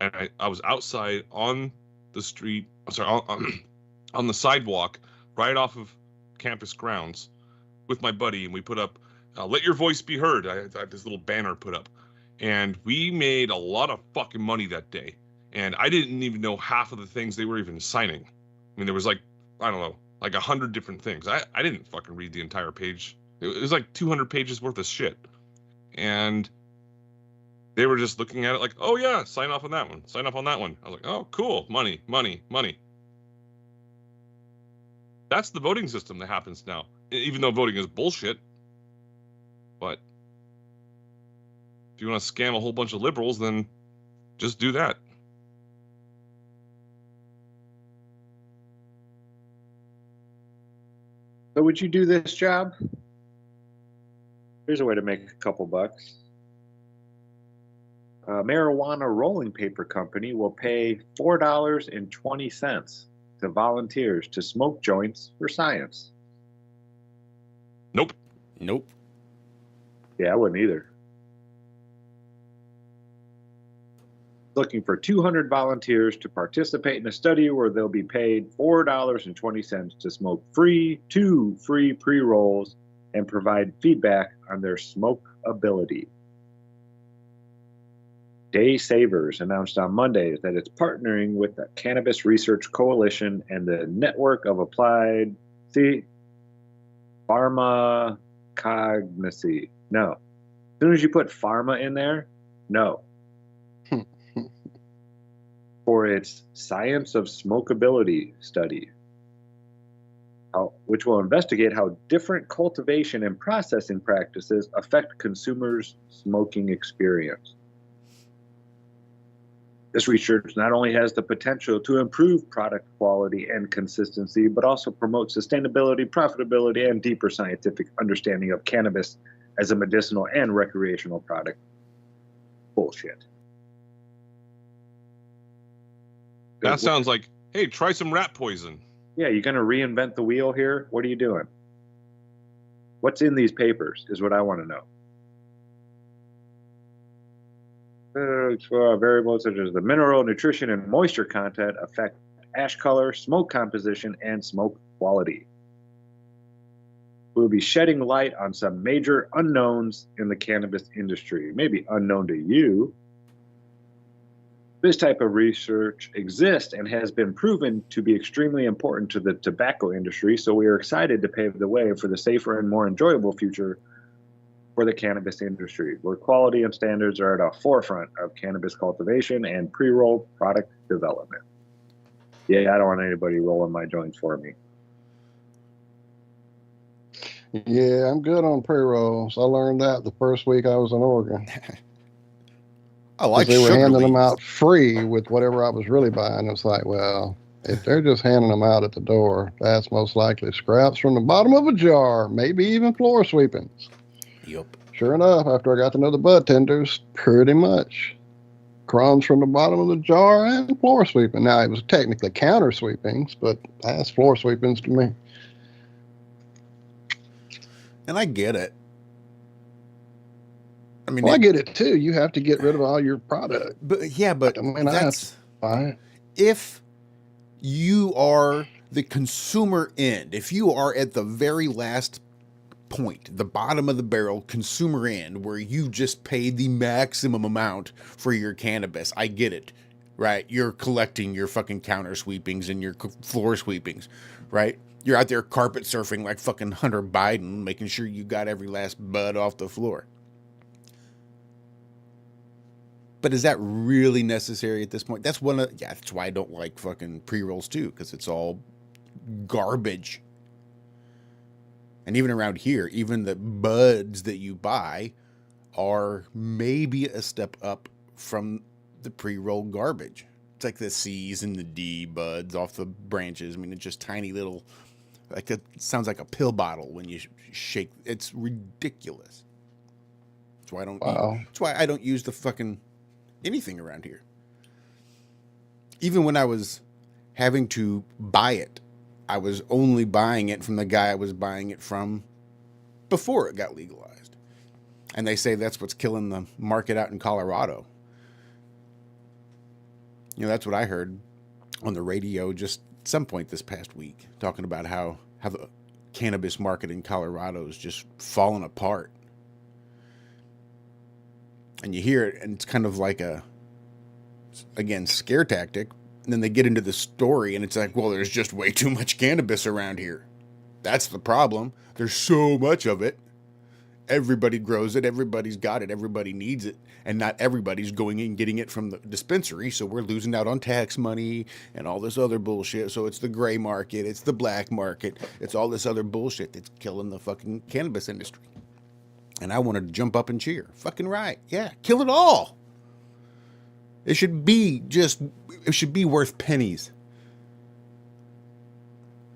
And I was outside on the street, on the sidewalk, right off of campus grounds with my buddy. And we put up, let your voice be heard. I had this little banner put up. And we made a lot of fucking money that day. And I didn't even know half of the things they were even signing. I mean, there was like, I don't know, like 100 different things. I didn't fucking read the entire page. It was like 200 pages worth of shit. And they were just looking at it like, oh yeah, sign off on that one. Sign off on that one. I was like, oh, cool. Money, money, money. That's the voting system that happens now. Even though voting is bullshit. But if you want to scam a whole bunch of liberals, then just do that. So would you do this job? Here's a way to make a couple bucks. A marijuana rolling paper company will pay $4.20 to volunteers to smoke joints for science. Nope. Nope. Yeah, I wouldn't either. Looking for 200 volunteers to participate in a study where they'll be paid $4.20 to smoke two free pre-rolls and provide feedback on their smokeability. Day Savers announced on Monday that it's partnering with the Cannabis Research Coalition and the Network of Applied Pharmacognosy. No. As soon as you put pharma in there, no. For its Science of Smokeability study, which will investigate how different cultivation and processing practices affect consumers' smoking experience. This research not only has the potential to improve product quality and consistency, but also promote sustainability, profitability, and deeper scientific understanding of cannabis as a medicinal and recreational product. Bullshit. That sounds like, hey, try some rat poison. Yeah, you're going to reinvent the wheel here? What are you doing? What's in these papers is what I want to know. Variables such as the mineral, nutrition, and moisture content affect ash color, smoke composition, and smoke quality. We'll be shedding light on some major unknowns in the cannabis industry, maybe unknown to you. This type of research exists and has been proven to be extremely important to the tobacco industry, so we are excited to pave the way for the safer and more enjoyable future for the cannabis industry, where quality and standards are at the forefront of cannabis cultivation and pre-roll product development. Yeah, I don't want anybody rolling my joints for me. Yeah, I'm good on pre-rolls. I learned that the first week I was in Oregon. I like they were sugar handing them leaves. out free with whatever I was really buying. It's like, well, if they're just handing them out at the door, that's most likely scraps from the bottom of a jar, maybe even floor sweepings. Yep. Sure enough, after I got to know the bud tenders, pretty much crumbs from the bottom of the jar and floor sweeping. Now, it was technically counter sweepings, but that's floor sweepings to me. And I get it. I mean, well, I get it too. You have to get rid of all your product. But yeah, but I mean, that's fine. If you are the consumer end, if you are at the very last point, the bottom of the barrel, consumer end, where you just pay the maximum amount for your cannabis, I get it, right? You're collecting your fucking counter sweepings and your floor sweepings, right? You're out there carpet surfing like fucking Hunter Biden, making sure you got every last bud off the floor. But is that really necessary at this point? That's that's why I don't like fucking pre-rolls too, because it's all garbage. And even around here, even the buds that you buy are maybe a step up from the pre-roll garbage. It's like the C's and the D buds off the branches. I mean, it's just tiny little, like it sounds like a pill bottle when you shake. It's ridiculous. That's why I don't. That's why I don't use the fucking anything around here. Even when I was having to buy it, I was only buying it from the guy I was buying it from before it got legalized. And they say that's what's killing the market out in Colorado. You know, that's what I heard on the radio just at some point this past week, talking about how the cannabis market in Colorado is just falling apart. And you hear it, and it's kind of like a, again, scare tactic. And then they get into the story, and it's like, well, there's just way too much cannabis around here. That's the problem. There's so much of it. Everybody grows it. Everybody's got it. Everybody needs it. And not everybody's going in and getting it from the dispensary. So we're losing out on tax money and all this other bullshit. So it's the gray market. It's the black market. It's all this other bullshit that's killing the fucking cannabis industry. And I wanted to jump up and cheer. Fucking right. Yeah. Kill it all. It should be worth pennies.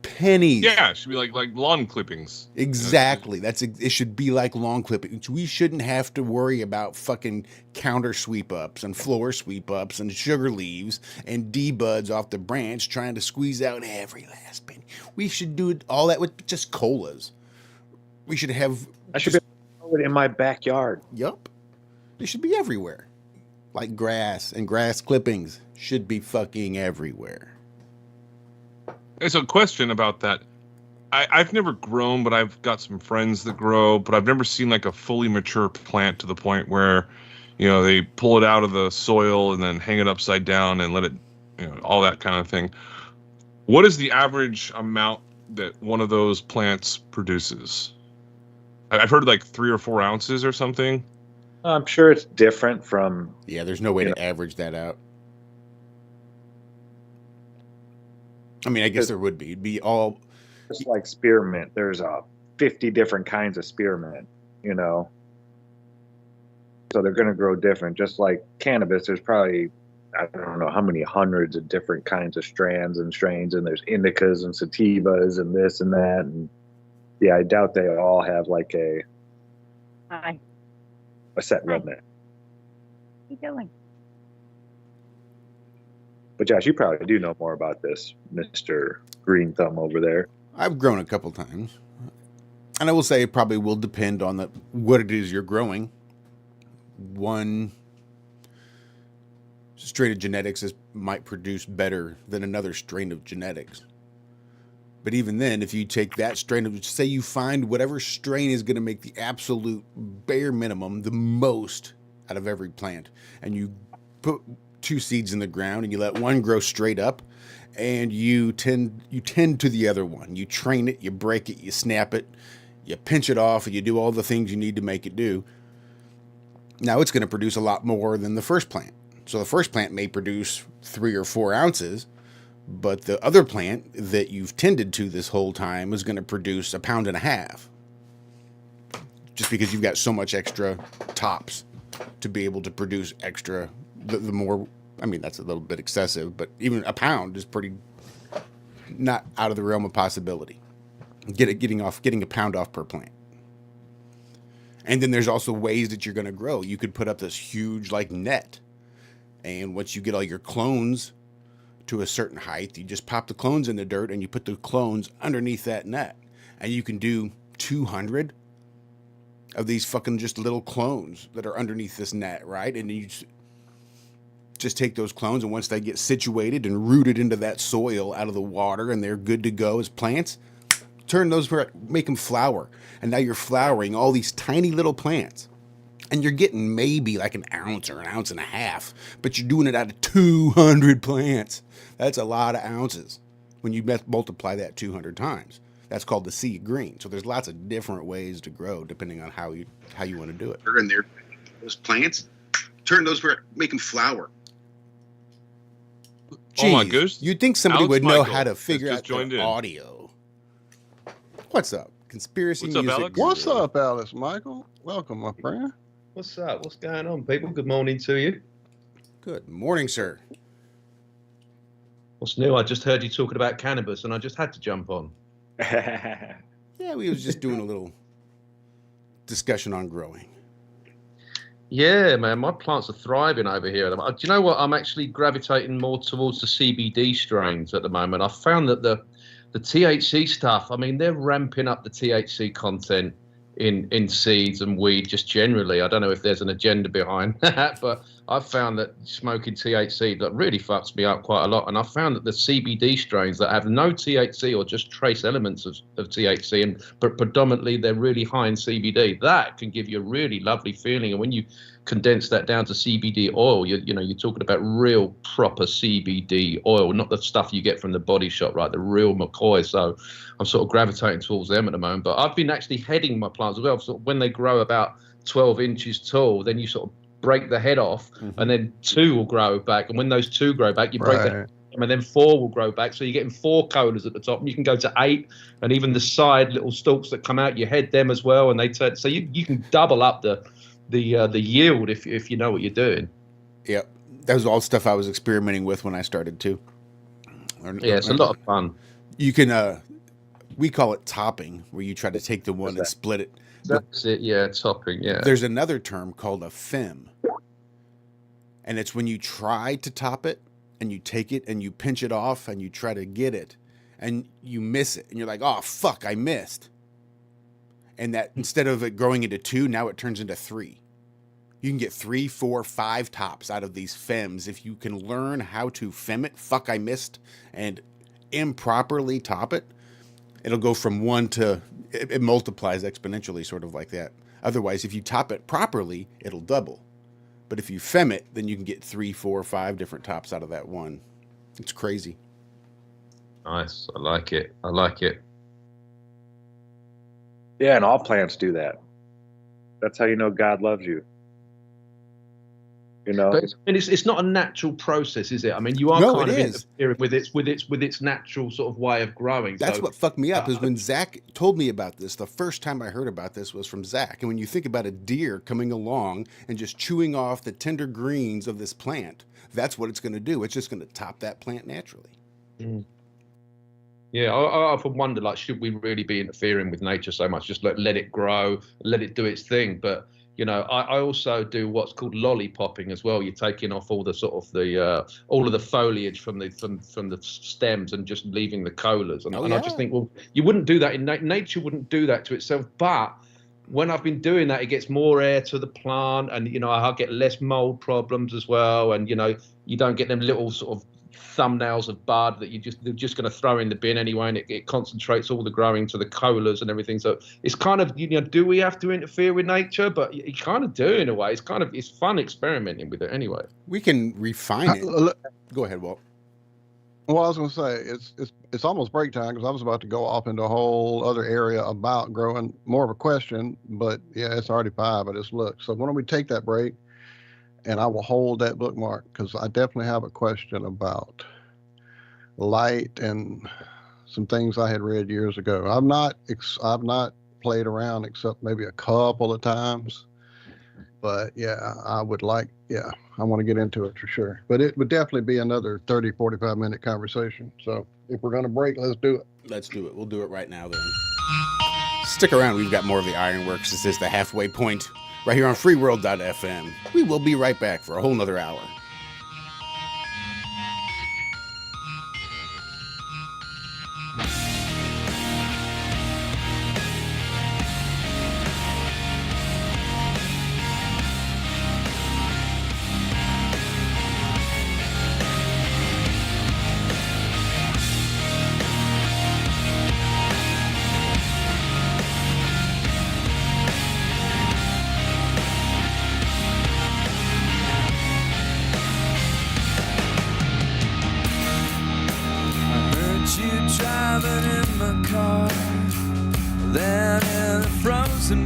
Pennies. Yeah, it should be like lawn clippings. Exactly. It should be like lawn clippings. We shouldn't have to worry about fucking counter sweep ups and floor sweep ups and sugar leaves and D-buds off the branch trying to squeeze out every last penny. We should do all that with just colas. We should have. I should be in my backyard. Yup. They should be everywhere. Like grass and grass clippings should be fucking everywhere. There's a question about that. I've never grown, but I've got some friends that grow, but I've never seen like a fully mature plant to the point where, you know, they pull it out of the soil and then hang it upside down and let it, you know, all that kind of thing. What is the average amount that one of those plants produces? I've heard like 3 or 4 ounces or something. I'm sure it's different from. Yeah, there's no way to average that out. I mean, I guess there would be. It'd be all. Just like spearmint. There's 50 different kinds of spearmint, you know. So they're going to grow different. Just like cannabis, there's probably, I don't know how many hundreds of different kinds of strands and strains, and there's indicas and sativas and this and that. And yeah, I doubt they all have like a set limit. What are you doing? But Josh, you probably do know more about this, Mr. Green Thumb over there. I've grown a couple times. And I will say it probably will depend on what it is you're growing. One strain of genetics might produce better than another strain of genetics. But even then, if you take that strain of, say you find whatever strain is going to make the absolute bare minimum, the most out of every plant, and you put 2 seeds in the ground and you let one grow straight up, and you tend to the other one. You train it, you break it, you snap it, you pinch it off, and you do all the things you need to make it do. Now it's going to produce a lot more than the first plant. So the first plant may produce 3 or 4 ounces, but the other plant that you've tended to this whole time is going to produce 1.5 pounds, just because you've got so much extra tops to be able to produce extra. The more, I mean, that's a little bit excessive, but even 1 pound is pretty not out of the realm of possibility. Getting 1 pound off per plant. And then there's also ways that you're going to grow. You could put up this huge like net, and once you get all your clones to a certain height, you just pop the clones in the dirt and you put the clones underneath that net, and you can do 200 of these fucking just little clones that are underneath this net, right? And you just take those clones, and once they get situated and rooted into that soil out of the water and they're good to go as plants, turn those, make them flower. And now you're flowering all these tiny little plants, and you're getting maybe like 1 ounce or 1.5 ounces, but you're doing it out of 200 plants. That's a lot of ounces when you multiply that 200 times. That's called the sea of green. So there's lots of different ways to grow depending on how you want to do it. And there, those plants, turn those, make them flower. Jeez, oh my goodness! You'd think somebody Alex would know Michael how to figure out the audio. What's up? Conspiracy What's up, music. Alex? What's up, Alice Michael? Welcome, my friend. What's up? What's going on, people? Good morning to you. Good morning, sir. What's new? I just heard you talking about cannabis, and I just had to jump on. Yeah, we was just doing a little discussion on growing. Yeah, man, my plants are thriving over here. Do you know what? I'm actually gravitating more towards the CBD strains at the moment. I found that the THC stuff, I mean, they're ramping up the THC content in seeds and weed just generally. I don't know if there's an agenda behind that, but I've found that smoking THC that really fucks me up quite a lot. And I found that the CBD strains that have no THC or just trace elements of THC, but predominantly they're really high in CBD, that can give you a really lovely feeling. And when you condense that down to CBD oil, you're talking about real proper CBD oil, not the stuff you get from the body shop, right? The real McCoy. So I'm sort of gravitating towards them at the moment. But I've been actually heading my plants as well. So when they grow about 12 inches tall, then you sort of break the head off, and then 2 will grow back. And when those 2 grow back, you break the head, and then 4 will grow back. So you're getting 4 colas at the top, and you can go to 8, and even the side little stalks that come out, you head them as well, and they turn. So you can double up the yield if you know what you're doing. Yep, that was all stuff I was experimenting with when I started too. Yeah, it's a lot of fun. You can we call it topping, where you try to take the one and split it. That's it, yeah, topping, yeah. There's another term called a fem, and it's when you try to top it and you take it and you pinch it off and you try to get it and you miss it and you're like, oh fuck, I missed. And that instead of it growing into 2, now it turns into 3. You can get 3, 4, 5 tops out of these fems if you can learn how to fem it. Fuck, I missed, and improperly top it. It'll go from 1 to it multiplies exponentially, sort of like that. Otherwise, if you top it properly, it'll double. But if you fem it, then you can get 3, 4, 5 different tops out of that one. It's crazy. Nice. I like it. I like it. Yeah, and all plants do that. That's how you know God loves you. You know, but it's not a natural process, is it? I mean, you are kind of interfering with its natural sort of way of growing. That's what fucked me up is when Zack told me about this. The first time I heard about this was from Zack. And when you think about a deer coming along and just chewing off the tender greens of this plant, that's what it's going to do. It's just going to top that plant naturally. Mm. Yeah, I often wonder, like, should we really be interfering with nature so much? Just let it grow, let it do its thing. But you know, I also do what's called lollipopping as well. You're taking off all the sort of all of the foliage from the stems and just leaving the colas. And, I just think, well, you wouldn't do that in nature. Wouldn't do that to itself. But when I've been doing that, it gets more air to the plant, and I get less mold problems as well. And you don't get them little sort of thumbnails of bud that they're just going to throw in the bin anyway, and it concentrates all the growing to the colas and everything. So it's kind of, do we have to interfere with nature? But you kind of do in a way. It's fun experimenting with it anyway. We can refine it. Go ahead, Walt. Well, I was going to say it's almost break time, because I was about to go off into a whole other area about growing, more of a question, but yeah, it's already 5. I just looked. So why don't we take that break, and I will hold that bookmark, because I definitely have a question about light and some things I had read years ago. I've not played around except maybe a couple of times, but yeah, I want to get into it for sure. But it would definitely be another 30, 45-minute conversation. So if we're going to break, let's do it. Let's do it. We'll do it right now then. Stick around. We've got more of the Ironworks. This is the halfway point right here on freeworld.fm. We will be right back for a whole nother hour.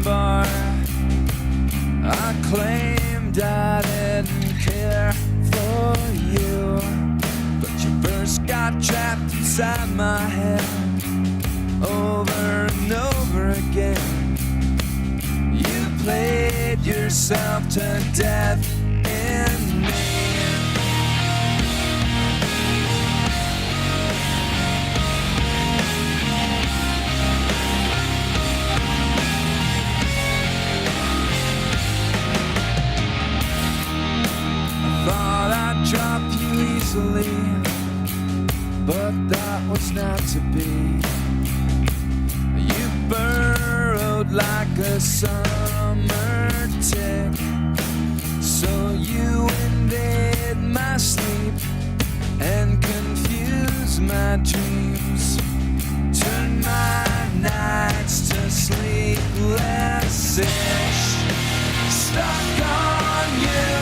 Bar. I claimed I didn't care for you, but your verse got trapped inside my head over and over again. You played yourself to death in me. Drop you easily, but that was not to be. You burrowed like a summer tick, so you invade my sleep and confuse my dreams. Turn my nights to sleepless-ish. Stuck on you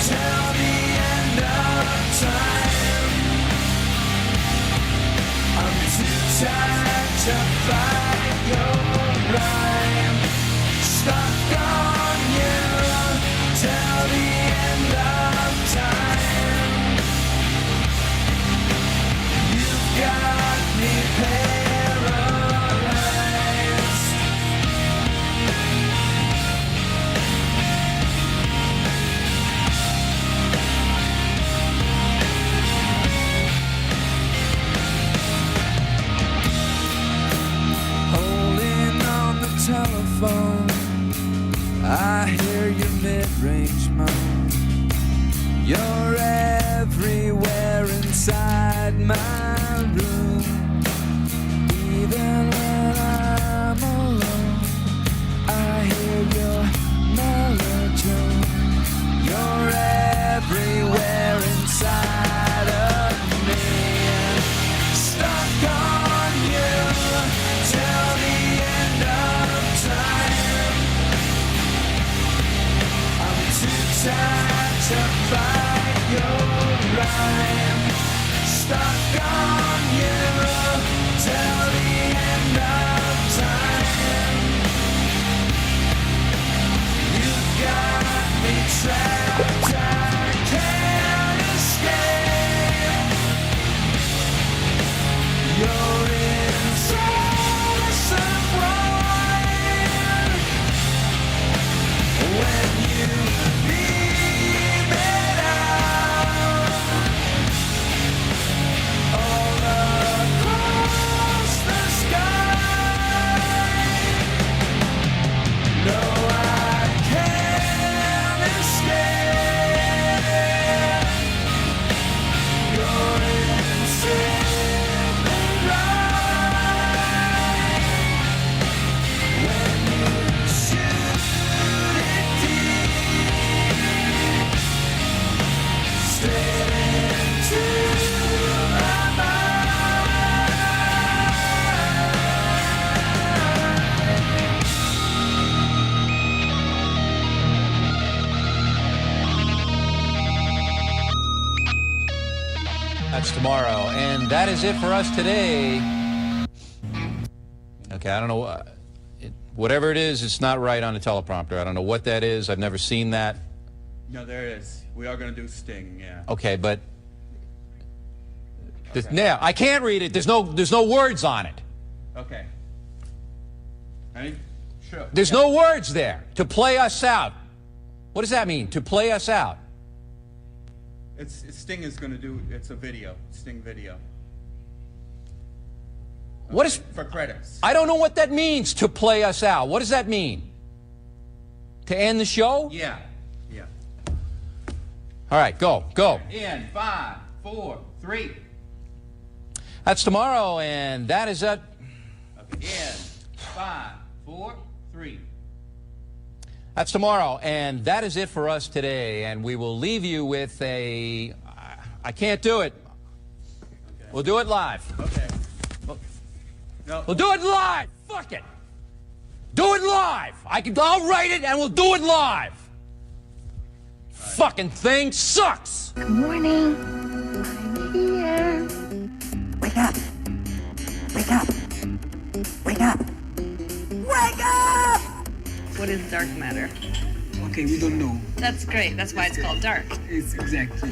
till the end of time. I'm too tired to fight your rhyme. Stuck on you till the end of time. You've got me paralyzed. Telephone, I hear your mid-range moan. You're everywhere inside my room. Even when I'm alone, I hear your melody. You're everywhere inside of me. Stuck on you till the end of time. I'm too tired to fight your rhyme. Stuck on you tomorrow. And that is it for us today. Okay, I don't know. Whatever it is, it's not right on the teleprompter. I don't know what that is. I've never seen that. No, there it is. We are going to do Sting, yeah. Okay, but now I can't read it. There's no words on it. Okay. Ready? Sure. There's no words there. To play us out. What does that mean? To play us out. Sting is going to do. It's a video. Sting video. What is for credits? I don't know what that means. To play us out. What does that mean? To end the show? Yeah. Yeah. All right, go. In 5, 4, 3. That's tomorrow, and that is it. Okay. In 5, 4, 3. That's tomorrow, and that is it for us today. And we will leave you with a. I can't do it. Okay. We'll do it live. Okay. No. We'll do it live. Fuck it. Do it live. I'll write it, and we'll do it live. Right. Fucking thing sucks. Good morning. I'm here. Wake up. Wake up. Wake up. Wake up! What is dark matter? Okay, we don't know. That's great. That's why it's called dark. It's exactly.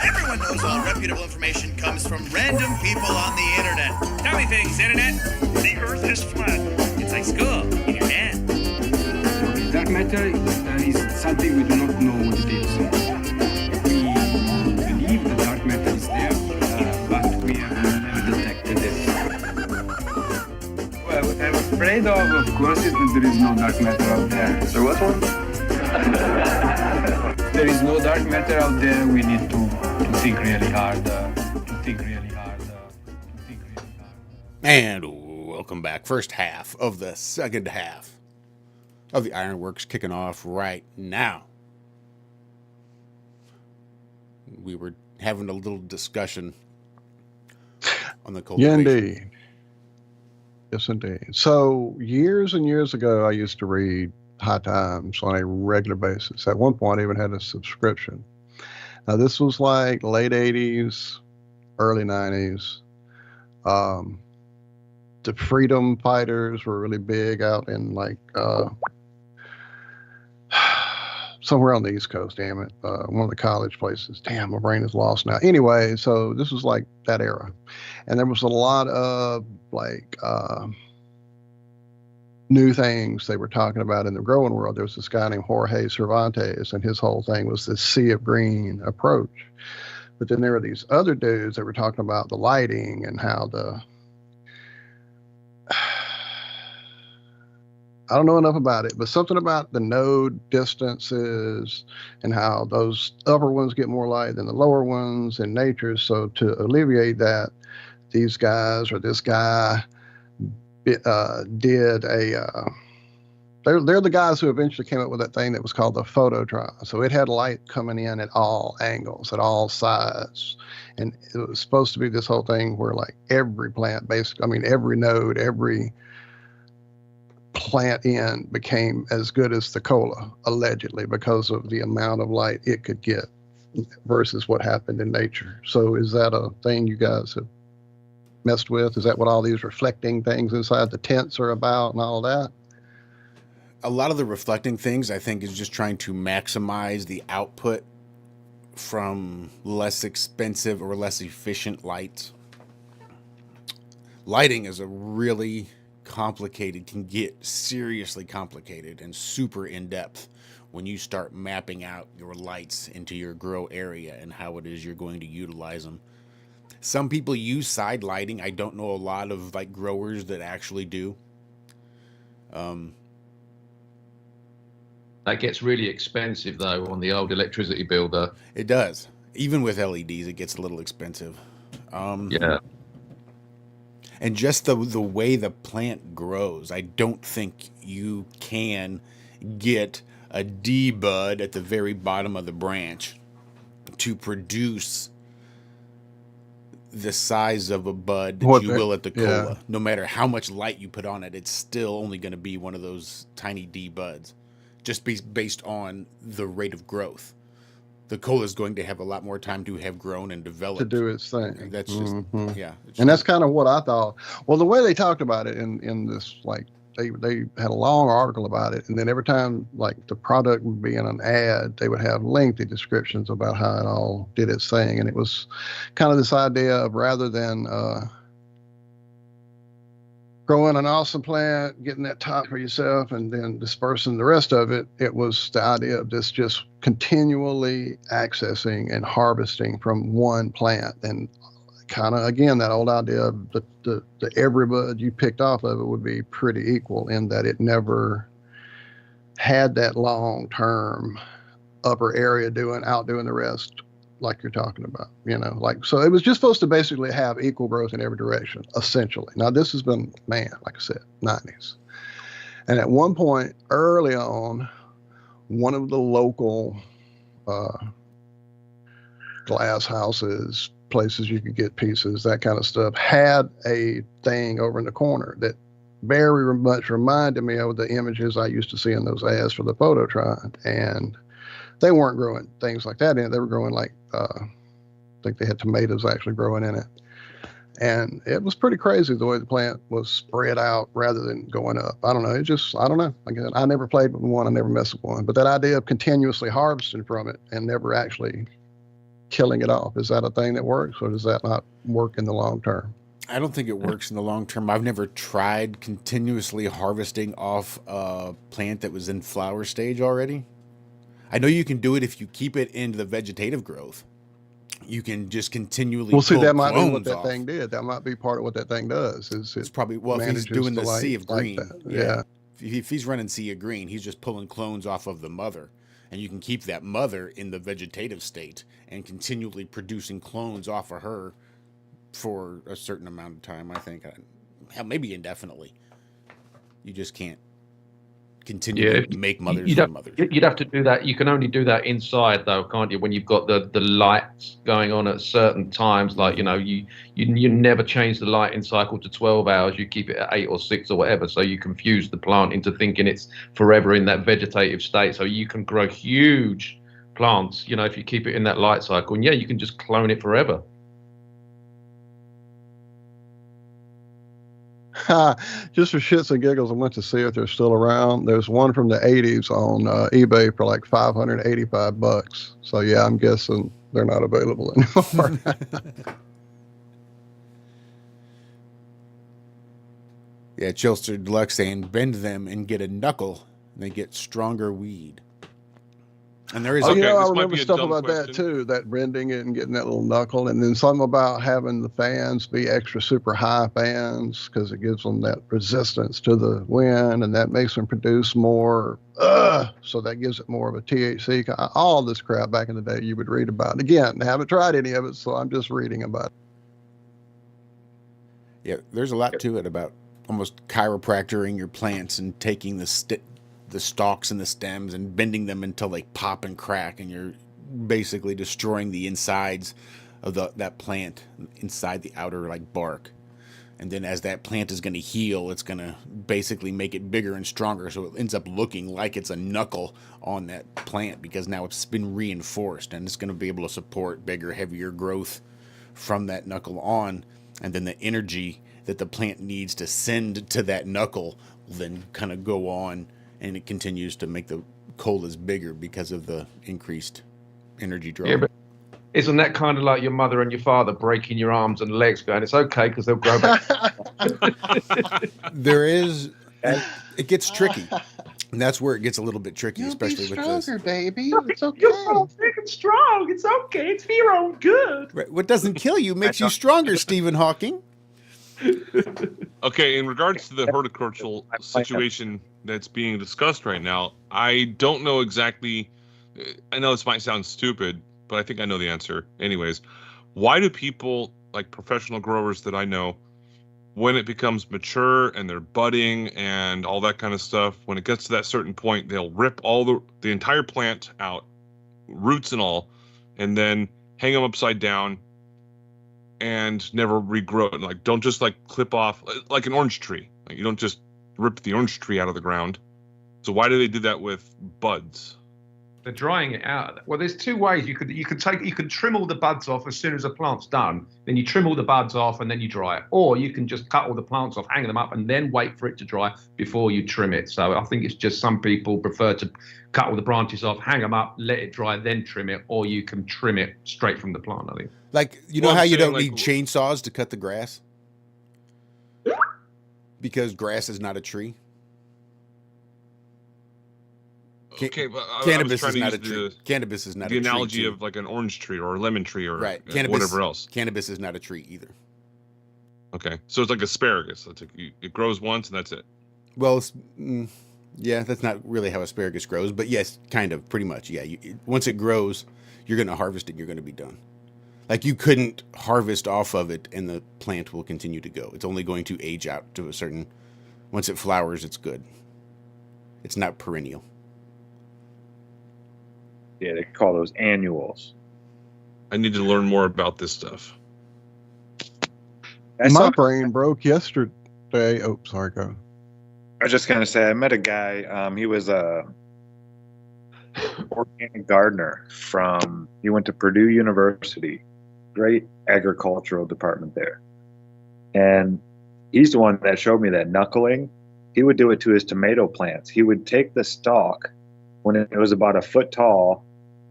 Everyone knows all reputable information comes from random people on the internet. Tell me things, internet. The Earth is flat. It's like school in your hand. Okay, dark matter is something we do not know what it is. We believe the dark matter is there, but we have never detected it. Well, what I'm afraid of course, is that there is no dark matter out there. There was one? There is no dark matter out there. We need to think really hard. And welcome back. First half of the second half of the Ironworks kicking off right now. We were having a little discussion on the cultivation. Yeah, indeed. Yes, indeed. So years and years ago, I used to read High Times on a regular basis. At one point, I even had a subscription. Now, this was like late 80s, early 90s. The freedom fighters were really big out in like somewhere on the East Coast, damn it. One of the college places. Damn, my brain is lost now. Anyway, so this was like that era. And there was a lot of like new things they were talking about in the growing world. There was this guy named Jorge Cervantes, and his whole thing was this sea of green approach. But then there were these other dudes that were talking about the lighting and how the I don't know enough about it, but something about the node distances and how those upper ones get more light than the lower ones in nature. So to alleviate that, these guys or this guy did a, they're the guys who eventually came up with that thing that was called the photodrome. So it had light coming in at all angles, at all sides. And it was supposed to be this whole thing where like every plant, basically, I mean, every node, every plant in became as good as the cola, allegedly, because of the amount of light it could get versus what happened in nature. So is that a thing you guys have messed with? Is that what all these reflecting things inside the tents are about and all that? A lot of the reflecting things, I think, is just trying to maximize the output from less expensive or less efficient lights. Lighting is a really complicated, can get seriously complicated and super in-depth when you start mapping out your lights into your grow area and how it is you're going to utilize them. Some people use side lighting. I don't know a lot of like growers that actually do. That gets really expensive though on the old electricity builder. It does. Even with LEDs, it gets a little expensive. Yeah. And just the way the plant grows, I don't think you can get a D bud at the very bottom of the branch to produce the size of a bud that you will at the cola. No matter how much light you put on it, it's still only going to be one of those tiny D buds, just based on the rate of growth. the cola is going to have a lot more time to have grown and developed. To do its thing. And that's just, yeah. And that's kind of what I thought. Well, the way they talked about it in this, like, they had a long article about it, and then every time, like, the product would be in an ad, they would have lengthy descriptions about how it all did its thing. And it was kind of this idea of, rather than growing an awesome plant, getting that top for yourself, and then dispersing the rest of it, it was the idea of this just continually accessing and harvesting from one plant. And kind of, again, that old idea of the every bud you picked off of it would be pretty equal, in that it never had that long-term upper area outdoing the rest, like you're talking about, like, so it was just supposed to basically have equal growth in every direction, essentially. Now, this has been, like I said, 90s. And at one point early on, one of the local glass houses, places you could get pieces, that kind of stuff, had a thing over in the corner that very much reminded me of the images I used to see in those ads for the Phototron. And they weren't growing things like that in it. They were growing like, I think they had tomatoes actually growing in it. And it was pretty crazy the way the plant was spread out rather than going up. I don't know. I don't know. Again, I never played with one. I never messed with one. But that idea of continuously harvesting from it and never actually killing it off, is that a thing that works, or does that not work in the long term? I don't think it works in the long term. I've never tried continuously harvesting off a plant that was in flower stage already. I know you can do it if you keep it into the vegetative growth. You can just continually. Well, see, pull that might be what clones that off. thing did. That might be part of what that thing does. It's probably, well, if he's doing the sea of green, yeah. If he's running sea of green, he's just pulling clones off of the mother, and you can keep that mother in the vegetative state and continually producing clones off of her for a certain amount of time. I think, hell, maybe indefinitely. You just can't continue to make mothers from mothers. You'd have to do that. You can only do that inside, though, can't you? When you've got the lights going on at certain times, like, you never change the lighting cycle to 12 hours. You keep it at 8 or 6 or whatever. So you confuse the plant into thinking it's forever in that vegetative state. So you can grow huge plants, if you keep it in that light cycle. And yeah, you can just clone it forever. Just for shits and giggles, I went to see if they're still around. There's one from the 80s on eBay for like $585. So yeah, I'm guessing they're not available anymore. Yeah, Chilster Deluxe saying, bend them and get a knuckle, and they get stronger weed. And there is. I remember stuff about that too. That bending it and getting that little knuckle, and then something about having the fans be extra super high fans because it gives them that resistance to the wind, and that makes them produce more. So that gives it more of a THC. All this crap back in the day you would read about. Again, I haven't tried any of it, so I'm just reading about it. Yeah, there's a lot to it about almost chiropractoring your plants and taking the stalks and the stems and bending them until they pop and crack, and you're basically destroying the insides of that plant inside the outer bark. And then as that plant is going to heal, it's going to basically make it bigger and stronger, so it ends up looking like it's a knuckle on that plant because now it's been reinforced, and it's going to be able to support bigger, heavier growth from that knuckle on. And then the energy that the plant needs to send to that knuckle will then kind of go on, and it continues to make the colas bigger because of the increased energy draw. Yeah, but isn't that kind of like your mother and your father breaking your arms and legs going, it's okay because they'll grow back? There is, it gets tricky. And that's where it gets a little bit tricky, especially with this. You'll be stronger, baby. It's okay. You're so freaking strong. It's okay. It's for your own good. Right. What doesn't kill you makes you stronger, Stephen Hawking. Okay, in regards to the horticultural situation that's being discussed right now, I don't know exactly. I know this might sound stupid, but I think I know the answer. Anyways, why do people, like professional growers that I know, when it becomes mature and they're budding and all that kind of stuff, when it gets to that certain point, they'll rip all the entire plant out, roots and all, and then hang them upside down and never regrow it. Like, don't just clip off like an orange tree. Like, you don't just rip the orange tree out of the ground. So why do they do that with buds? They're drying it out. Well, there's two ways you could trim all the buds off as soon as the plant's done. Then you trim all the buds off and then you dry it, or you can just cut all the plants off, hang them up, and then wait for it to dry before you trim it. So I think it's just some people prefer to cut all the branches off, hang them up, let it dry, then trim it, or you can trim it straight from the plant. I think. Like how you don't need chainsaws to cut the grass because grass is not a tree. Okay, but cannabis is not a tree. Cannabis is not a tree. The analogy of like an orange tree or a lemon tree or right. Whatever else. Cannabis is not a tree either. Okay, so it's like asparagus. It's like it grows once and that's it. Well, yeah, that's not really how asparagus grows, but yes, kind of, pretty much. Yeah, once it grows, you're going to harvest it and you're going to be done. Like you couldn't harvest off of it and the plant will continue to go. It's only going to age out to a certain. Once it flowers, it's good. It's not perennial. Yeah, they call those annuals. I need to learn more about this stuff. My brain broke yesterday. Oh, sorry, go. I was just going to say, I met a guy. He was a organic gardener he went to Purdue University. Great agricultural department there. And he's the one that showed me that knuckling. He would do it to his tomato plants. He would take the stalk when it was about a foot tall.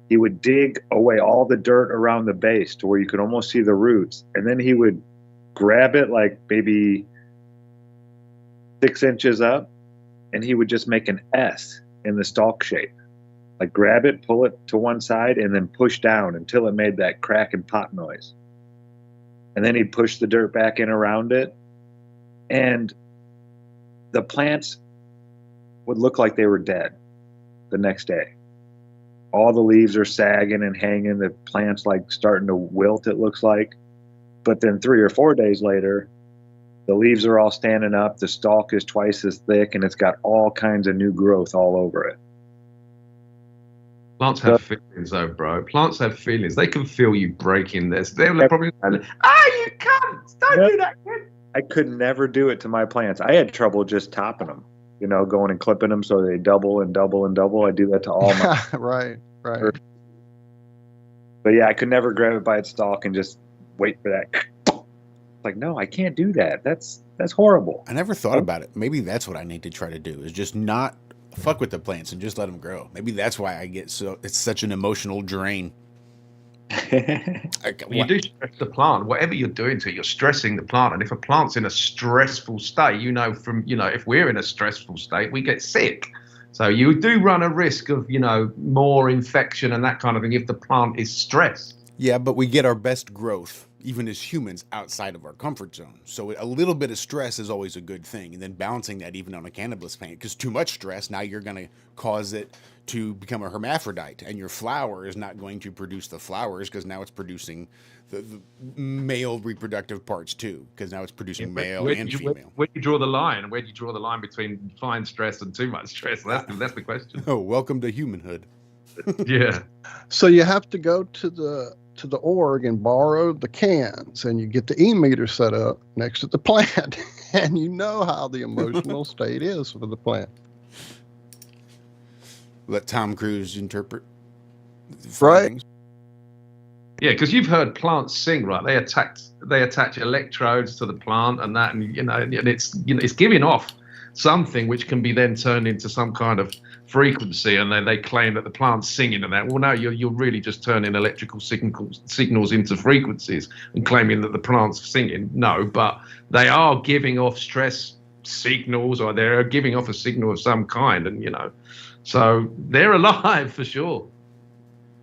He would dig away all the dirt around the base to where you could almost see the roots. And then he would grab it like maybe 6 inches up, and he would just make an S in the stalk shape. Like grab it, pull it to one side, and then push down until it made that crack and pop noise. And then he'd push the dirt back in around it. And the plants would look like they were dead the next day. All the leaves are sagging and hanging. The plant's like starting to wilt, it looks like. But then 3 or 4 days later, the leaves are all standing up. The stalk is twice as thick, and it's got all kinds of new growth all over it. Plants have feelings, though, bro. Plants have feelings. They can feel you breaking this. They're probably, you can't. Don't do that, kid. I could never do it to my plants. I had trouble just topping them. Going and clipping them so they double and double and double. I do that to all my right. But yeah, I could never grab it by its stalk and just wait for that. Like, no, I can't do that. That's horrible. I never thought about it. Maybe that's what I need to try to do is just not fuck with the plants and just let them grow. Maybe that's why I get it's such an emotional drain. You do stress the plant. Whatever you're doing to it, you're stressing the plant. And if a plant's in a stressful state, if we're in a stressful state, we get sick. So you do run a risk of, more infection and that kind of thing if the plant is stressed. Yeah, but we get our best growth, even as humans, outside of our comfort zone. So a little bit of stress is always a good thing. And then balancing that even on a cannabis plant, because too much stress, now you're going to cause it to become a hermaphrodite. And your flower is not going to produce the flowers because now it's producing the male reproductive parts too, because now it's producing male and female. Where do you draw the line? Where do you draw the line between fine stress and too much stress? That's the question. Oh, welcome to humanhood. Yeah. So you have to go to the org and borrow the cans, and you get the e-meter set up next to the plant, and you know how the emotional state is for the plant. Let Tom Cruise interpret. Right. Yeah, because you've heard plants sing, right? They attach electrodes to the plant and that, and it's giving off something which can be then turned into some kind of frequency, and then they claim that the plant's singing and that. Well, no, you're really just turning electrical signals into frequencies and claiming that the plant's singing. No, but they are giving off stress signals, or they're giving off a signal of some kind, and so they're alive for sure.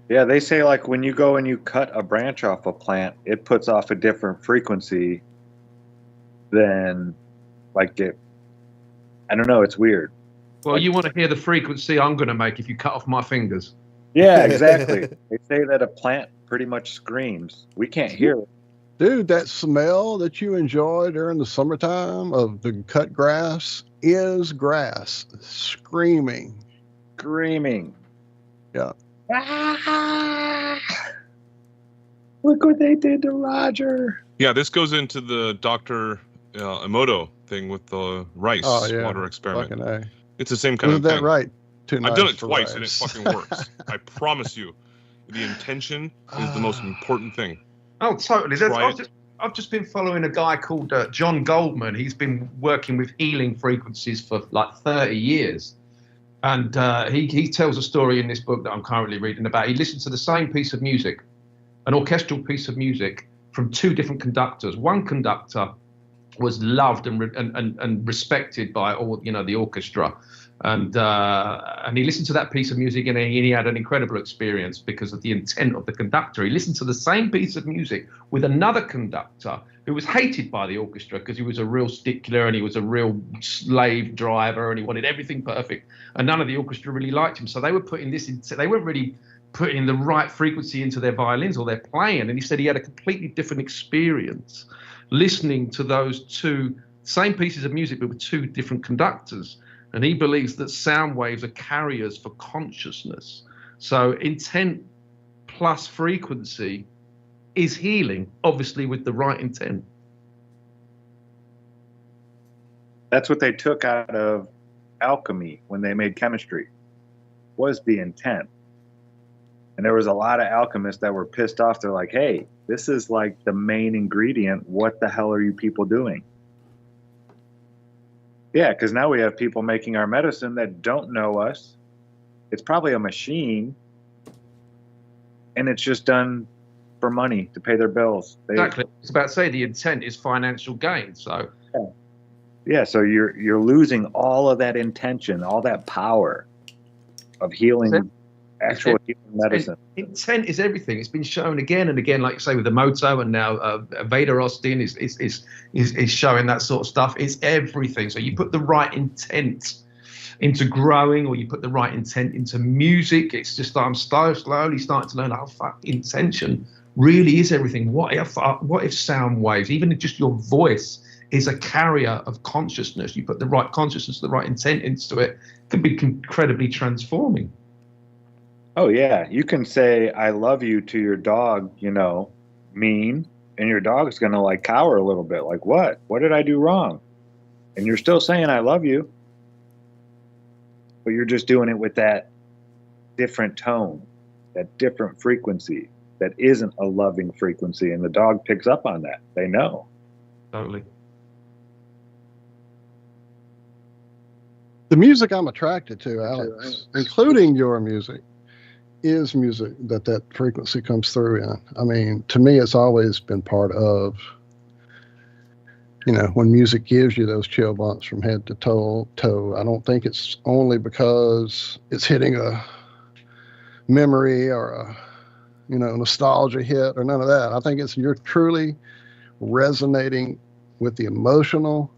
Yeah, they say like when you go and you cut a branch off a plant, it puts off a different frequency than like it. I don't know. It's weird. Well, you want to hear the frequency I'm going to make if you cut off my fingers. Yeah, exactly. They say that a plant pretty much screams. We can't hear it. Dude, that smell that you enjoy during the summertime of the cut grass is grass screaming. Yeah. Ah, look what they did to Roger. Yeah, this goes into the Dr. Emoto thing with the rice water experiment. It's the same kind of thing. Isn't that right? too nice. I've done it for twice and it those. fucking works. I promise you. The intention is the most important thing. Oh, totally. Try it. I've just been following a guy called John Goldman. He's been working with healing frequencies for like 30 years. And he tells a story in this book that I'm currently reading about. He listened to the same piece of music, an orchestral piece of music, from two different conductors. One conductor was loved and respected by all, the orchestra. And he listened to that piece of music and he had an incredible experience because of the intent of the conductor. He listened to the same piece of music with another conductor who was hated by the orchestra because he was a real stickler and he was a real slave driver and he wanted everything perfect. And none of the orchestra really liked him. So they were putting this into, they weren't really putting the right frequency into their violins or their playing. And he said he had a completely different experience listening to those two same pieces of music but with two different conductors. And he believes that sound waves are carriers for consciousness. So intent plus frequency is healing, obviously with the right intent. That's what they took out of alchemy when they made chemistry, was the intent. And there was a lot of alchemists that were pissed off. They're like, hey, this is like the main ingredient. What the hell are you people doing? Yeah, because now we have people making our medicine that don't know us. It's probably a machine, and it's just done for money to pay their bills. Exactly. It's about to say the intent is financial gain. So yeah, so you're losing all of that intention, all that power of healing, actual healing medicine. Intent is everything. It's been shown again and again, like you say, with the Moto, and now Vader Austin is showing that sort of stuff. It's everything. So you put the right intent into growing, or you put the right intent into music. It's just I'm slowly starting to learn how intention really is everything. What if sound waves, even just your voice, is a carrier of consciousness? You put the right consciousness, the right intent into it, it can be incredibly transforming. Oh, yeah. You can say, I love you to your dog, mean, and your dog's going to like cower a little bit. Like, what? What did I do wrong? And you're still saying, I love you. But you're just doing it with that different tone, that different frequency that isn't a loving frequency. And the dog picks up on that. They know. Totally. The music I'm attracted to, Alex, including your music, is music that frequency comes through in. I mean, to me, it's always been part of, when music gives you those chill bumps from head to toe. I don't think it's only because it's hitting a memory or a, nostalgia hit or none of that. I think you're truly resonating with the emotional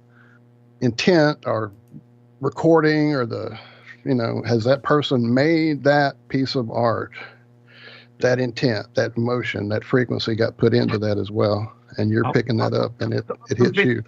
intent or recording or has that person made that piece of art, that intent, that emotion, that frequency got put into that as well, and you're picking that up and it hits you.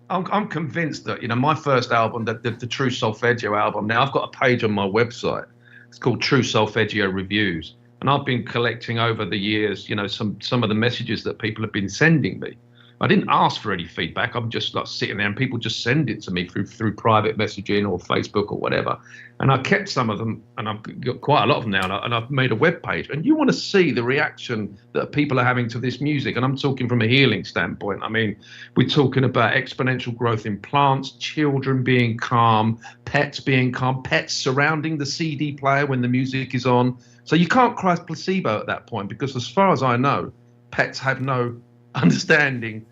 I'm convinced that my first album, the True Solfeggio album, now I've got a page on my website. It's called True Solfeggio Reviews, and I've been collecting over the years some of the messages that people have been sending me. I didn't ask for any feedback. I'm just like sitting there and people just send it to me through private messaging or Facebook or whatever. And I kept some of them, and I've got quite a lot of them now, and I've made a web page. And you want to see the reaction that people are having to this music. And I'm talking from a healing standpoint. I mean, we're talking about exponential growth in plants, children being calm, pets being calm, pets surrounding the CD player when the music is on. So you can't cry placebo at that point, because as far as I know, pets have no understanding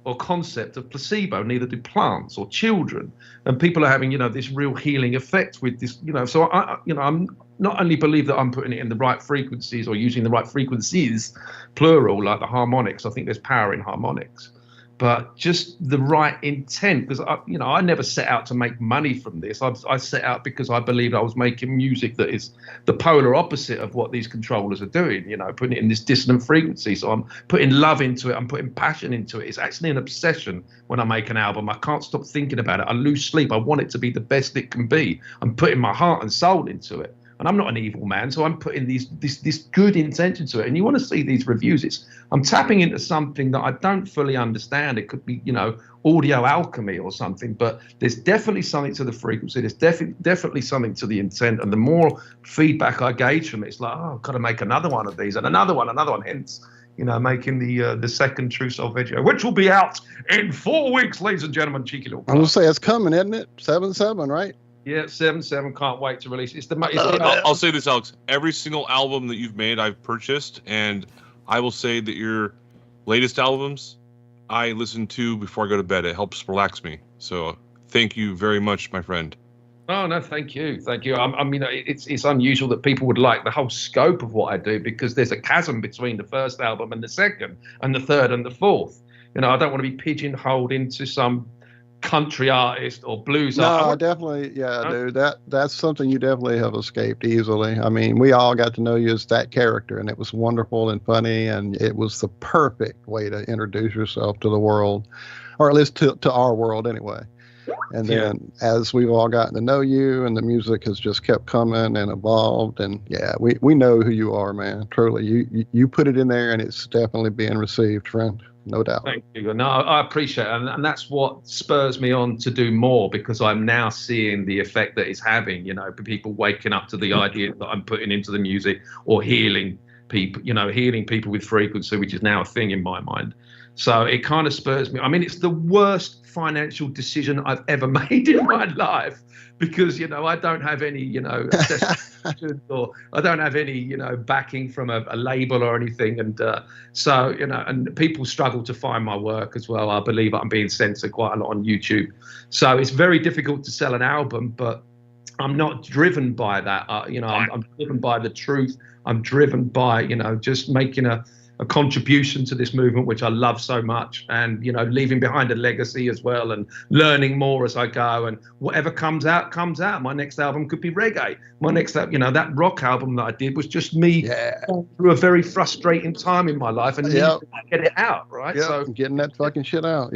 or concept of placebo, neither do plants or children. And people are having, this real healing effect with this, so I'm not only believe that I'm putting it in the right frequencies or using the right frequencies, plural, like the harmonics. I think there's power in harmonics, but just the right intent, because I never set out to make money from this. I set out because I believed I was making music that is the polar opposite of what these controllers are doing, putting it in this dissonant frequency. So I'm putting love into it. I'm putting passion into it. It's actually an obsession when I make an album. I can't stop thinking about it. I lose sleep. I want it to be the best it can be. I'm putting my heart and soul into it. and I'm not an evil man, so I'm putting this good intention to it. And you want to see these reviews? I'm tapping into something that I don't fully understand. It could be, audio alchemy or something, but there's definitely something to the frequency. There's definitely something to the intent. And the more feedback I gauge from it, it's like, oh, I've got to make another one of these and another one. Hence, making the second True Soul video, which will be out in 4 weeks, ladies and gentlemen. Cheeky little. I'm gonna say it's coming, isn't it? 7/7, right? Yeah, 7/7. Can't wait to release it. I'll say this, Alex. Every single album that you've made, I've purchased, and I will say that your latest albums, I listen to before I go to bed. It helps relax me. So thank you very much, my friend. Oh no, thank you. I mean, it's unusual that people would like the whole scope of what I do, because there's a chasm between the first album and the second, and the third and the fourth. I don't want to be pigeonholed into some country artist or blues artist. Definitely, dude. That's something you definitely have escaped easily. I mean, we all got to know you as that character, and it was wonderful and funny, and it was the perfect way to introduce yourself to the world, or at least to our world anyway. And then as we've all gotten to know you, and the music has just kept coming and evolved, and we know who you are, man. Truly, you put it in there, and it's definitely being received, friend. No doubt. Thank you. No, I appreciate it. And that's what spurs me on to do more, because I'm now seeing the effect that it's having, people waking up to the idea that I'm putting into the music, or healing people, healing people with frequency, which is now a thing in my mind. So it kind of spurs me. I mean, it's the worst financial decision I've ever made in my life, because, I don't have any, or I don't have any, backing from a label or anything. And so, and people struggle to find my work as well. I believe I'm being censored quite a lot on YouTube. So it's very difficult to sell an album, but I'm not driven by that. I'm driven by the truth. I'm driven by, just making a contribution to this movement, which I love so much, and leaving behind a legacy as well, and learning more as I go, and whatever comes out. My next album could be reggae. My next, that rock album that I did was just me going through a very frustrating time in my life, and needing to get it out, right? So getting that fucking shit out.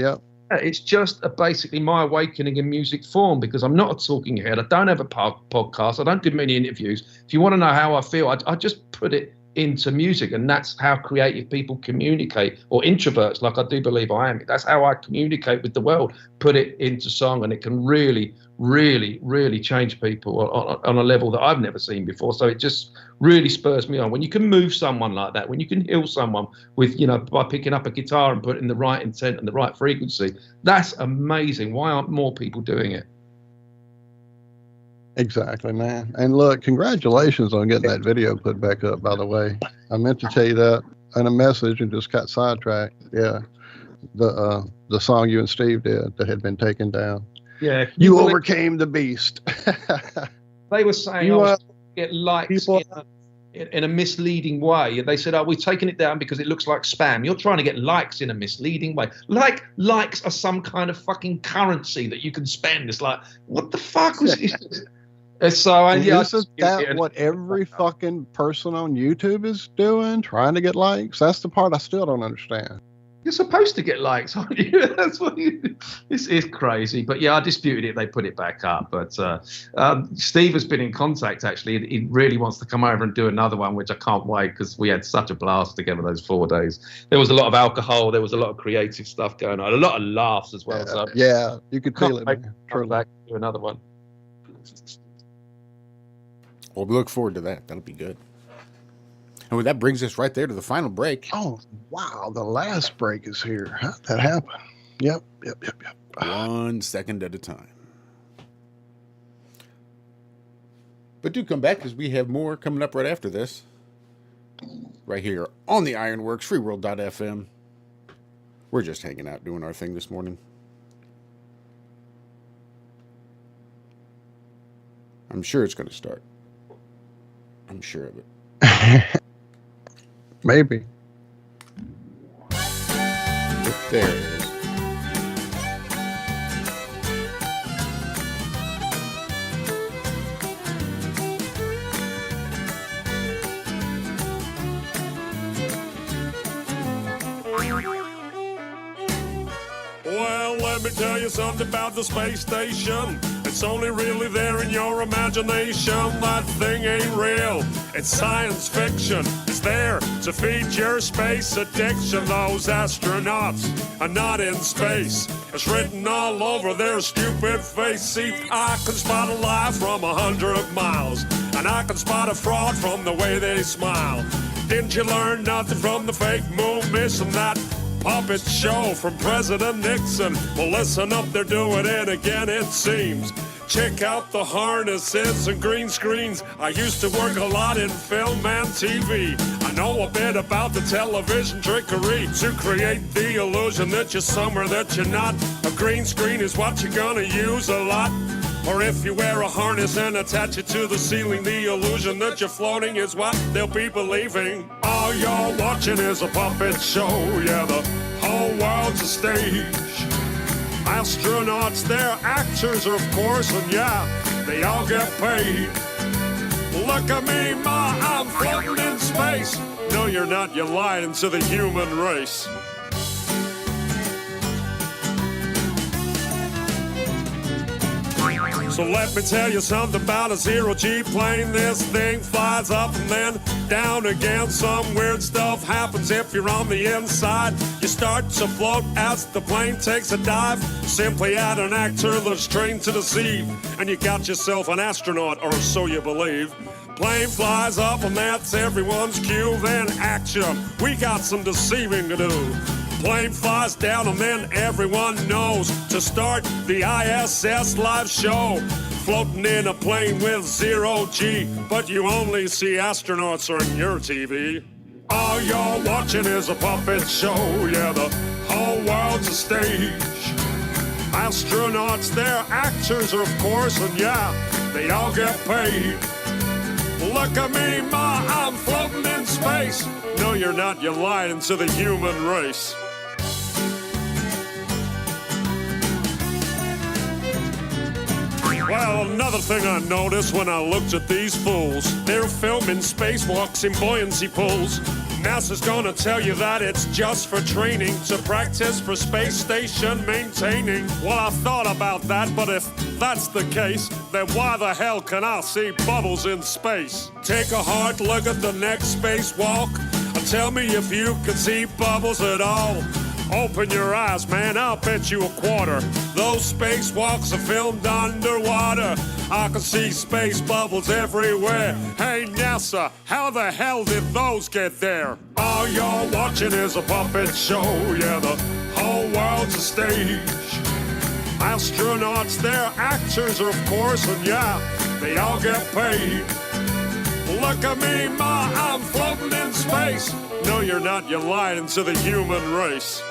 It's just basically my awakening in music form, because I'm not a talking head. I don't have a podcast. I don't do many interviews. If you want to know how I feel, I just put it into music, and that's how creative people communicate, or introverts, like I do believe I am. That's how I communicate with the world. Put it into song, and it can really, really, really change people on a level that I've never seen before. So it just really spurs me on. When you can move someone like that, when you can heal someone with, by picking up a guitar and putting the right intent and the right frequency, that's amazing. Why aren't more people doing it? Exactly, man. And look, congratulations on getting that video put back up, by the way. I meant to tell you that in a message and just got sidetracked. Yeah. The song you and Steve did that had been taken down. Yeah. You overcame the beast. They were saying I was get likes in a misleading way. They said, we're taking it down because it looks like spam. You're trying to get likes in a misleading way. Likes are some kind of fucking currency that you can spend. It's like, what the fuck was this? So isn't that what every fucking person on YouTube is doing? Trying to get likes? That's the part I still don't understand. You're supposed to get likes, aren't you? That's what this is crazy. But yeah, I disputed it. They put it back up. But Steve has been in contact, actually. He really wants to come over and do another one, which I can't wait, because we had such a blast together those 4 days. There was a lot of alcohol. There was a lot of creative stuff going on. A lot of laughs as well. You could feel it. Come back to do another one. Well, we look forward to that. That'll be good. And that brings us right there to the final break. Oh, wow. The last break is here. How'd that happen? Yep. 1 second at a time. But do come back, because we have more coming up right after this. Right here on the IRONWORX, freeworld.fm. We're just hanging out, doing our thing this morning. I'm sure it's going to start. I'm sure of it. Maybe. There it is. Well, let me tell you something about the space station. It's only really there in your imagination. That thing ain't real. It's science fiction. It's there to feed your space addiction. Those astronauts are not in space. It's written all over their stupid face. See, I can spot a lie from 100 miles, and I can spot a fraud from the way they smile. Didn't you learn nothing from the fake moon mission? That puppet show from President Nixon. Well, listen up, they're doing it again, it seems. Check out the harnesses and green screens. I used to work a lot in film and TV. I know a bit about the television trickery to create the illusion that you're somewhere that you're not. A green screen is what you're gonna use a lot. Or if you wear a harness and attach it to the ceiling, the illusion that you're floating is what they'll be believing. All you're watching is a puppet show. Yeah, the whole world's a stage. Astronauts, they're actors, of course, and yeah, they all get paid. Look at me, ma, I'm floating in space. No, you're not, you're lying to the human race. So let me tell you something about a zero-G plane. This thing flies up and then down again. Some weird stuff happens if you're on the inside. You start to float as the plane takes a dive. Simply add an actor that's trained to deceive, and you got yourself an astronaut, or so you believe. Plane flies up and that's everyone's cue. Then action, we got some deceiving to do. Plane flies down and then everyone knows to start the ISS live show. Floating in a plane with zero-G, but you only see astronauts on your TV. All you're watching is a puppet show. Yeah, the whole world's a stage. Astronauts, they're actors, of course, and yeah, they all get paid. Look at me, ma, I'm floating in space. No, you're not, you're lying to the human race. Well, another thing I noticed when I looked at these fools, they're filming spacewalks in buoyancy pools. NASA's gonna tell you that it's just for training, to practice for space station maintaining. Well, I thought about that, but if that's the case, then why the hell can I see bubbles in space? Take a hard look at the next spacewalk. Tell me if you can see bubbles at all. Open your eyes, man, I'll bet you a quarter. Those spacewalks are filmed underwater. I can see space bubbles everywhere. Hey, NASA, how the hell did those get there? All you're watching is a puppet show. Yeah, the whole world's a stage. Astronauts, they're actors, of course, and yeah, they all get paid. Look at me, ma, I'm floating in space. No, you're not, you're lying to the human race.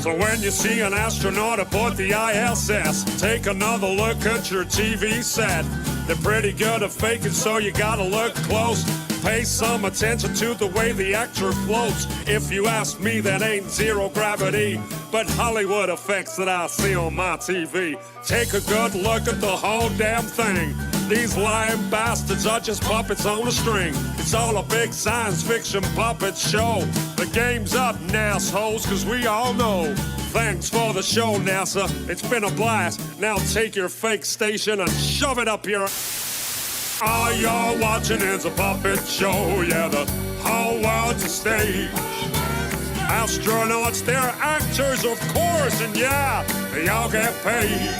So when you see an astronaut aboard the ISS, take another look at your TV set. They're pretty good at faking, so you gotta look close. Pay some attention to the way the actor floats. If you ask me, that ain't zero gravity, but Hollywood effects that I see on my TV. Take a good look at the whole damn thing. These lying bastards are just puppets on a string. It's all a big science fiction puppet show. The game's up, nassholes, cause we all know. Thanks for the show, NASA. It's been a blast. Now take your fake station and shove it up your... All you're watching is a puppet show. Yeah, the whole world's a stage. Astronauts, they're actors, of course, and yeah, they all get paid.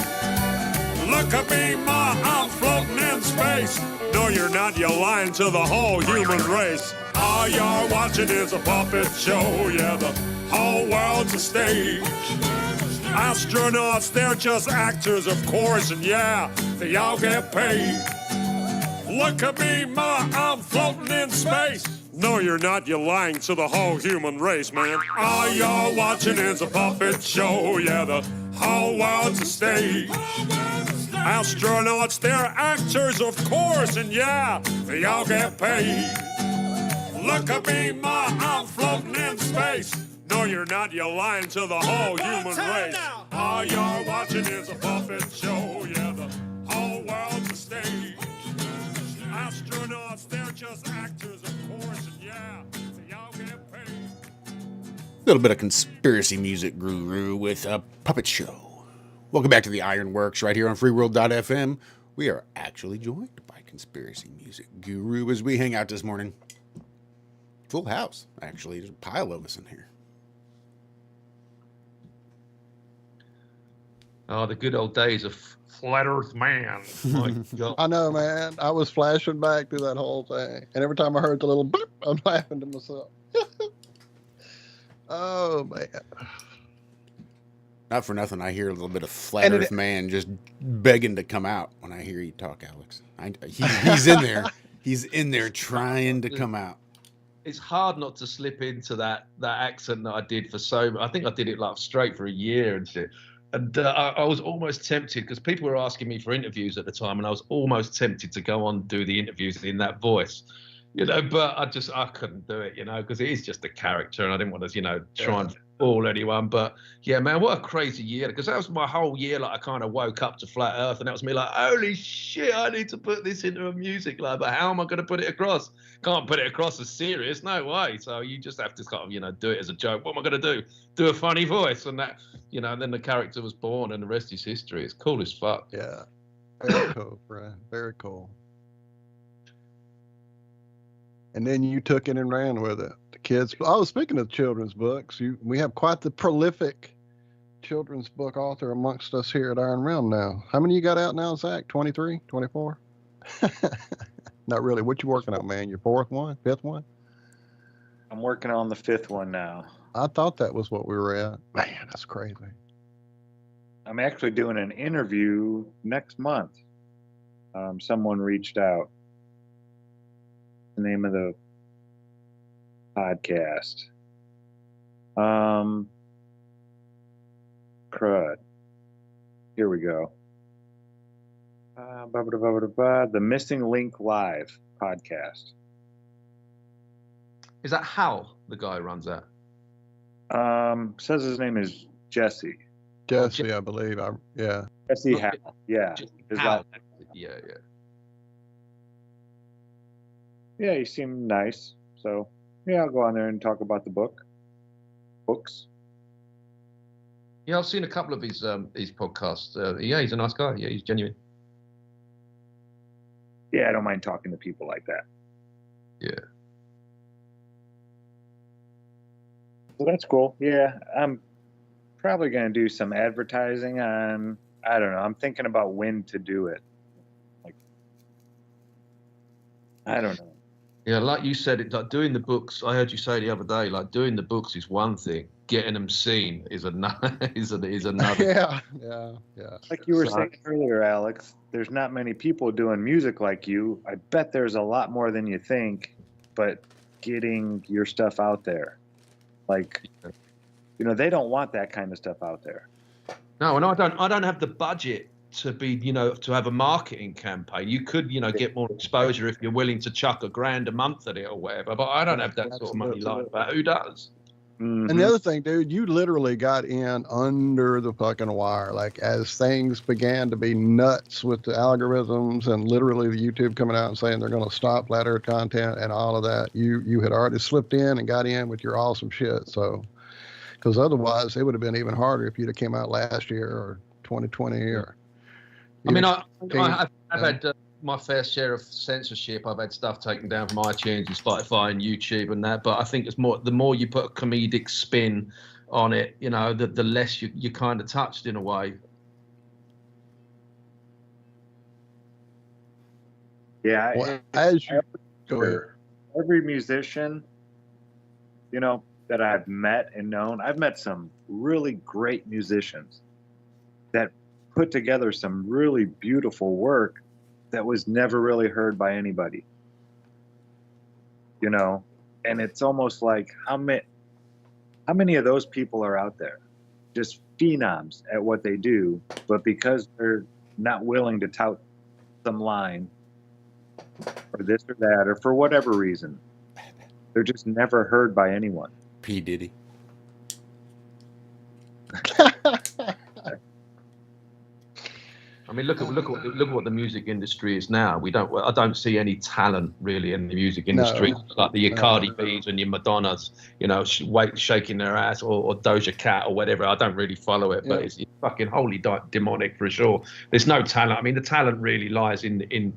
Look at me, ma, I'm floating in space. No, you're not, you're lying to the whole human race. All you're watching is a puppet show. Yeah, the whole world's a stage. Astronauts, they're just actors, of course, and yeah, they all get paid. Look at me, ma, I'm floating in space. No, you're not, you're lying to the whole human race, man. All you're watching is a puppet show. Yeah, the whole world's a stage. Astronauts, they're actors, of course, and yeah, they all get paid. Look at me, ma, I'm floating in space. No, you're not, you're lying to the whole human race. All you're watching is a puppet show. Yeah, the whole world's a stage. Astronauts, they're just actors, of course, and yeah, they all get paid. little bit of conspiracy music guru with a puppet show. Welcome back to the IRONWORX right here on freeworld.fm. We are actually joined by conspiracy music guru as we hang out this morning. Full house, actually. There's a pile of us in here. Oh, the good old days of Flat Earth Man. My God. I know, man. I was flashing back through that whole thing. And every time I heard the little boop, I'm laughing to myself. Oh, man. Not for nothing, I hear a little bit of Flat Earth Man just begging to come out when I hear you talk, Alex. He's in there. He's in there trying to come out. It's hard not to slip into that accent that I did for I think I did it like straight for a year and shit. And I was almost tempted because people were asking me for interviews at the time, and I was almost tempted to go on and do the interviews in that voice, but I couldn't do it, because it is just a character, and I didn't want to, try and fool anyone. But yeah, man, what a crazy year, because that was my whole year. Like I kind of woke up to Flat Earth, and that was me like, holy shit, I need to put this into a music, but how am I going to put it across? Can't put it across as serious, no way. So you just have to kind of, do it as a joke. What am I going to do? Do a funny voice, and that, and then the character was born, and the rest is history. It's cool as fuck. Yeah, very cool, Brian. Very cool. And then you took it and ran with it. The kids. Oh, speaking of children's books, we have quite the prolific children's book author amongst us here at Iron Realm now. How many you got out now, Zack? 23, 24? Not really. What you working on, man? Your fourth one, fifth one? I'm working on the fifth one now. I thought that was what we were at. Man, that's crazy. I'm actually doing an interview next month. Someone reached out. The name of the podcast. Crud. Here we go. The Missing Link Live podcast. Is that Hal, the guy who runs that? Says his name is Jesse. Jesse, I believe. Yeah. Jesse Hal. Yeah. Hal. Yeah. Yeah, he seemed nice. So, yeah, I'll go on there and talk about the books. Yeah, I've seen a couple of his podcasts. Yeah, he's a nice guy. Yeah, he's genuine. Yeah, I don't mind talking to people like that. Yeah. Well, that's cool. Yeah, I'm probably going to do some advertising on, I don't know, I'm thinking about when to do it. I don't know. Yeah, like you said, like doing the books. I heard you say the other day, like doing the books is one thing, getting them seen is another. Yeah. Like you were saying earlier, Alex, there's not many people doing music like you. I bet there's a lot more than you think, but getting your stuff out there, they don't want that kind of stuff out there. No, and I don't have the budget to be, to have a marketing campaign. You could, get more exposure if you're willing to chuck $1,000 a month at it or whatever. But I don't have that sort of money like that. Who does? Mm-hmm. And the other thing, dude, you literally got in under the fucking wire. Like as things began to be nuts with the algorithms and literally the YouTube coming out and saying they're going to stop Flat Earth content and all of that, you had already slipped in and got in with your awesome shit. So, because otherwise it would have been even harder if you'd have came out last year or 2020 or. I mean, I've had my fair share of censorship. I've had stuff taken down from iTunes and Spotify and YouTube and that. But I think it's the more you put a comedic spin on it, the less you kind of touched in a way. Yeah. Every musician, that I've met and known, I've met some really great musicians that put together some really beautiful work that was never really heard by anybody, and it's almost like how many of those people are out there, just phenoms at what they do, but because they're not willing to tout some line or this or that, or for whatever reason, they're just never heard by anyone. P. Diddy. I mean, look at what the music industry is now. I don't see any talent really in the music industry, like the Cardi B's and your Madonnas, you know, shaking their ass, or Doja Cat or whatever. I don't really follow it, but it's fucking wholly demonic for sure. There's no talent. I mean, the talent really lies in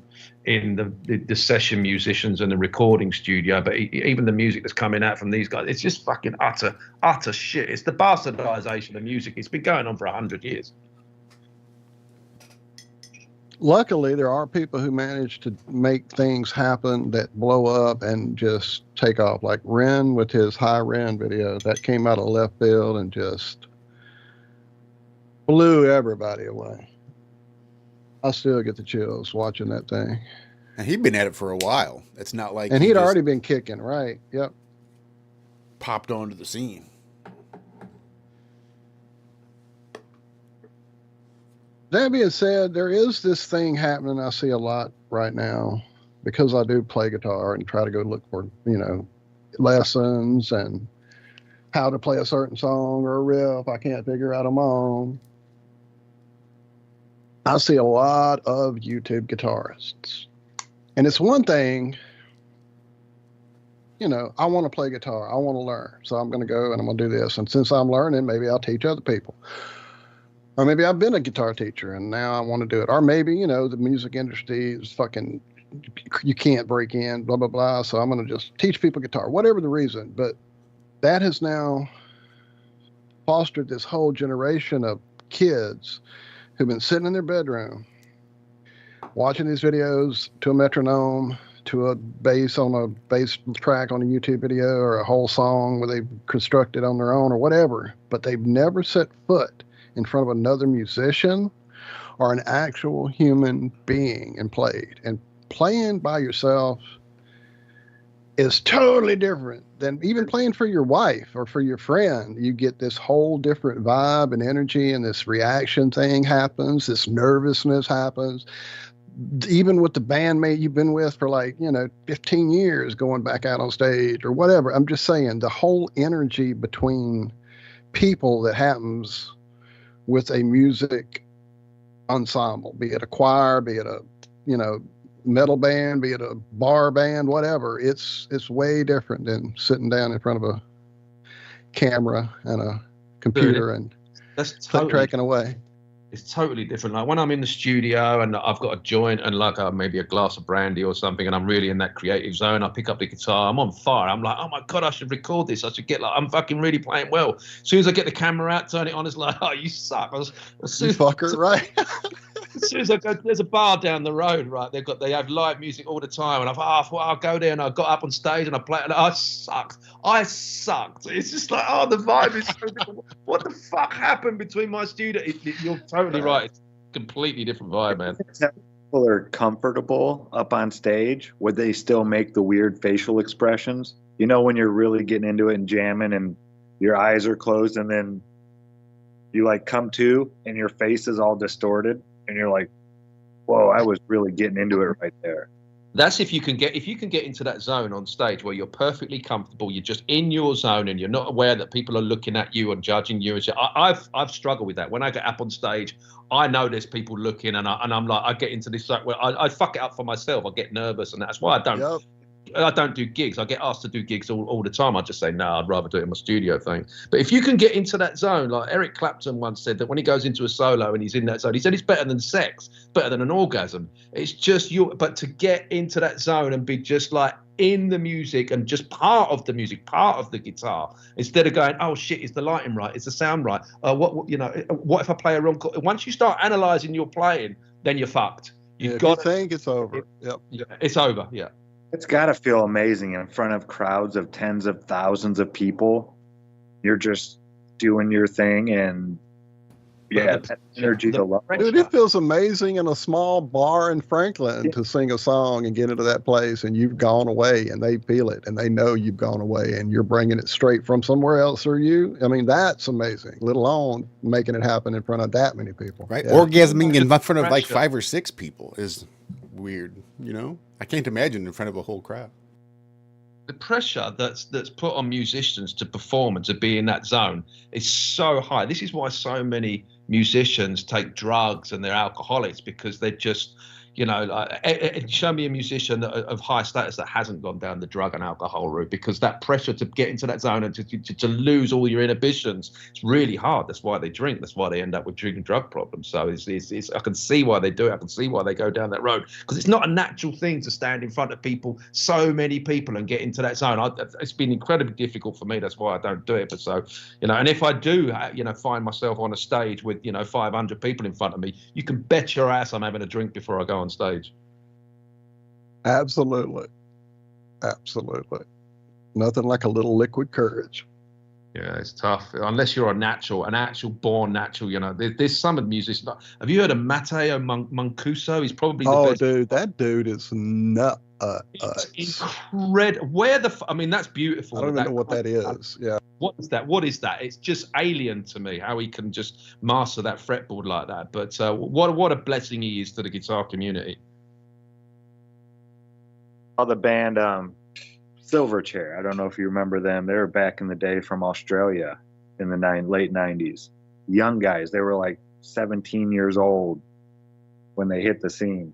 the session musicians and the recording studio. But even the music that's coming out from these guys, it's just fucking utter shit. It's the bastardization of music. It's been going on for 100 years. Luckily, there are people who manage to make things happen that blow up and just take off. Like Ren with his High Ren video that came out of left field and just blew everybody away. I still get the chills watching that thing. And he'd been at it for a while. It's not like and he'd already been kicking, right? Yep. Popped onto the scene. That being said, there is this thing happening I see a lot right now because I do play guitar and try to go look for, you know, lessons and how to play a certain song or a riff I can't figure out on my own. I see a lot of YouTube guitarists. And it's one thing, you know, I want to play guitar. I want to learn. So I'm going to go and I'm going to do this. And since I'm learning, maybe I'll teach other people. Or maybe I've been a guitar teacher and now I want to do it. Or maybe, you know, the music industry is fucking, you can't break in, blah, blah, blah. So I'm going to just teach people guitar, whatever the reason. But that has now fostered this whole generation of kids who've been sitting in their bedroom watching these videos to a metronome, to a bass on a bass track on a YouTube video, or a whole song where they've constructed on their own or whatever. But they've never set foot in front of another musician or an actual human being and played. And playing by yourself is totally different than even playing for your wife or for your friend. You get this whole different vibe and energy, and this reaction thing happens, this nervousness happens. Even with the bandmate you've been with for 15 years going back out on stage or whatever. I'm just saying the whole energy between people that happens with a music ensemble, be it a choir, be it a, metal band, be it a bar band, whatever. It's way different than sitting down in front of a camera and a computer and click tracking away. It's totally different. Like when I'm in the studio and I've got a joint and maybe a glass of brandy or something, and I'm really in that creative zone, I pick up the guitar, I'm on fire. I'm like, oh my God, I should record this. I should I'm fucking really playing well. As soon as I get the camera out, turn it on, it's like, oh, you suck. You fucker, right? As soon as I go, there's a bar down the road, right? They have live music all the time, and I'll go there and I got up on stage and I played, and I sucked. It's just like, oh, the vibe is so different. What the fuck happened between my studio? You're totally right. It's a completely different vibe, man. People are comfortable up on stage, would they still make the weird facial expressions? You know, when you're really getting into it and jamming and your eyes are closed and then you come to and your face is all distorted and you're like, whoa, I was really getting into it right there. That's if you can get into that zone on stage where you're perfectly comfortable, you're just in your zone and you're not aware that people are looking at you and judging you. I've struggled with that. When I get up on stage, I know there's people looking, and I'm like, I get into this zone where I fuck it up for myself. I get nervous, and that's why I don't do gigs. I get asked to do gigs all the time. I just say, no, I'd rather do it in my studio thing. But if you can get into that zone, like Eric Clapton once said that when he goes into a solo and he's in that zone, he said it's better than sex, better than an orgasm. It's just but to get into that zone and be just like in the music and just part of the music, part of the guitar, instead of going, oh shit, is the lighting right? Is the sound right? What if I play a wrong chord? Once you start analyzing your playing, then you're fucked. You think it's over. Yep. It's over. Yeah. It's got to feel amazing in front of crowds of tens of thousands of people. You're just doing your thing, and that energy to love. Dude, it feels amazing in a small bar in Franklin to sing a song and get into that place, and you've gone away, and they feel it, and they know you've gone away, and you're bringing it straight from somewhere else or you. I mean, that's amazing, let alone making it happen in front of that many people. Right? Yeah. Orgasming in front of 5 or 6 people is weird, I can't imagine in front of a whole crowd. The pressure that's put on musicians to perform and to be in that zone is so high. This is why so many musicians take drugs and they're alcoholics because they're just, you know, like, show me a musician of high status that hasn't gone down the drug and alcohol route, because that pressure to get into that zone and to lose all your inhibitions, it's really hard. That's why they drink. That's why they end up with drinking drug problems. So it's I can see why they do it. I can see why they go down that road, because it's not a natural thing to stand in front of people, so many people, and get into that zone. It's been incredibly difficult for me. That's why I don't do it. But so, you know, and if I do, you know, find myself on a stage with, you know, 500 people in front of me, you can bet your ass I'm having a drink before I go on stage. Absolutely. Nothing like a little liquid courage. Yeah, it's tough unless you're an actual born natural. You know, there's some of the musicians. Have you heard of Matteo Mancuso? He's probably the best. Dude, that dude is nuts. Incredible. I mean, that's beautiful. I don't even know what that is. Yeah. What is that? It's just alien to me how he can just master that fretboard like that. But what a blessing he is to the guitar community. The band Silverchair. I don't know if you remember them. They were back in the day from Australia in the late 90s. Young guys. They were like 17 years old when they hit the scene.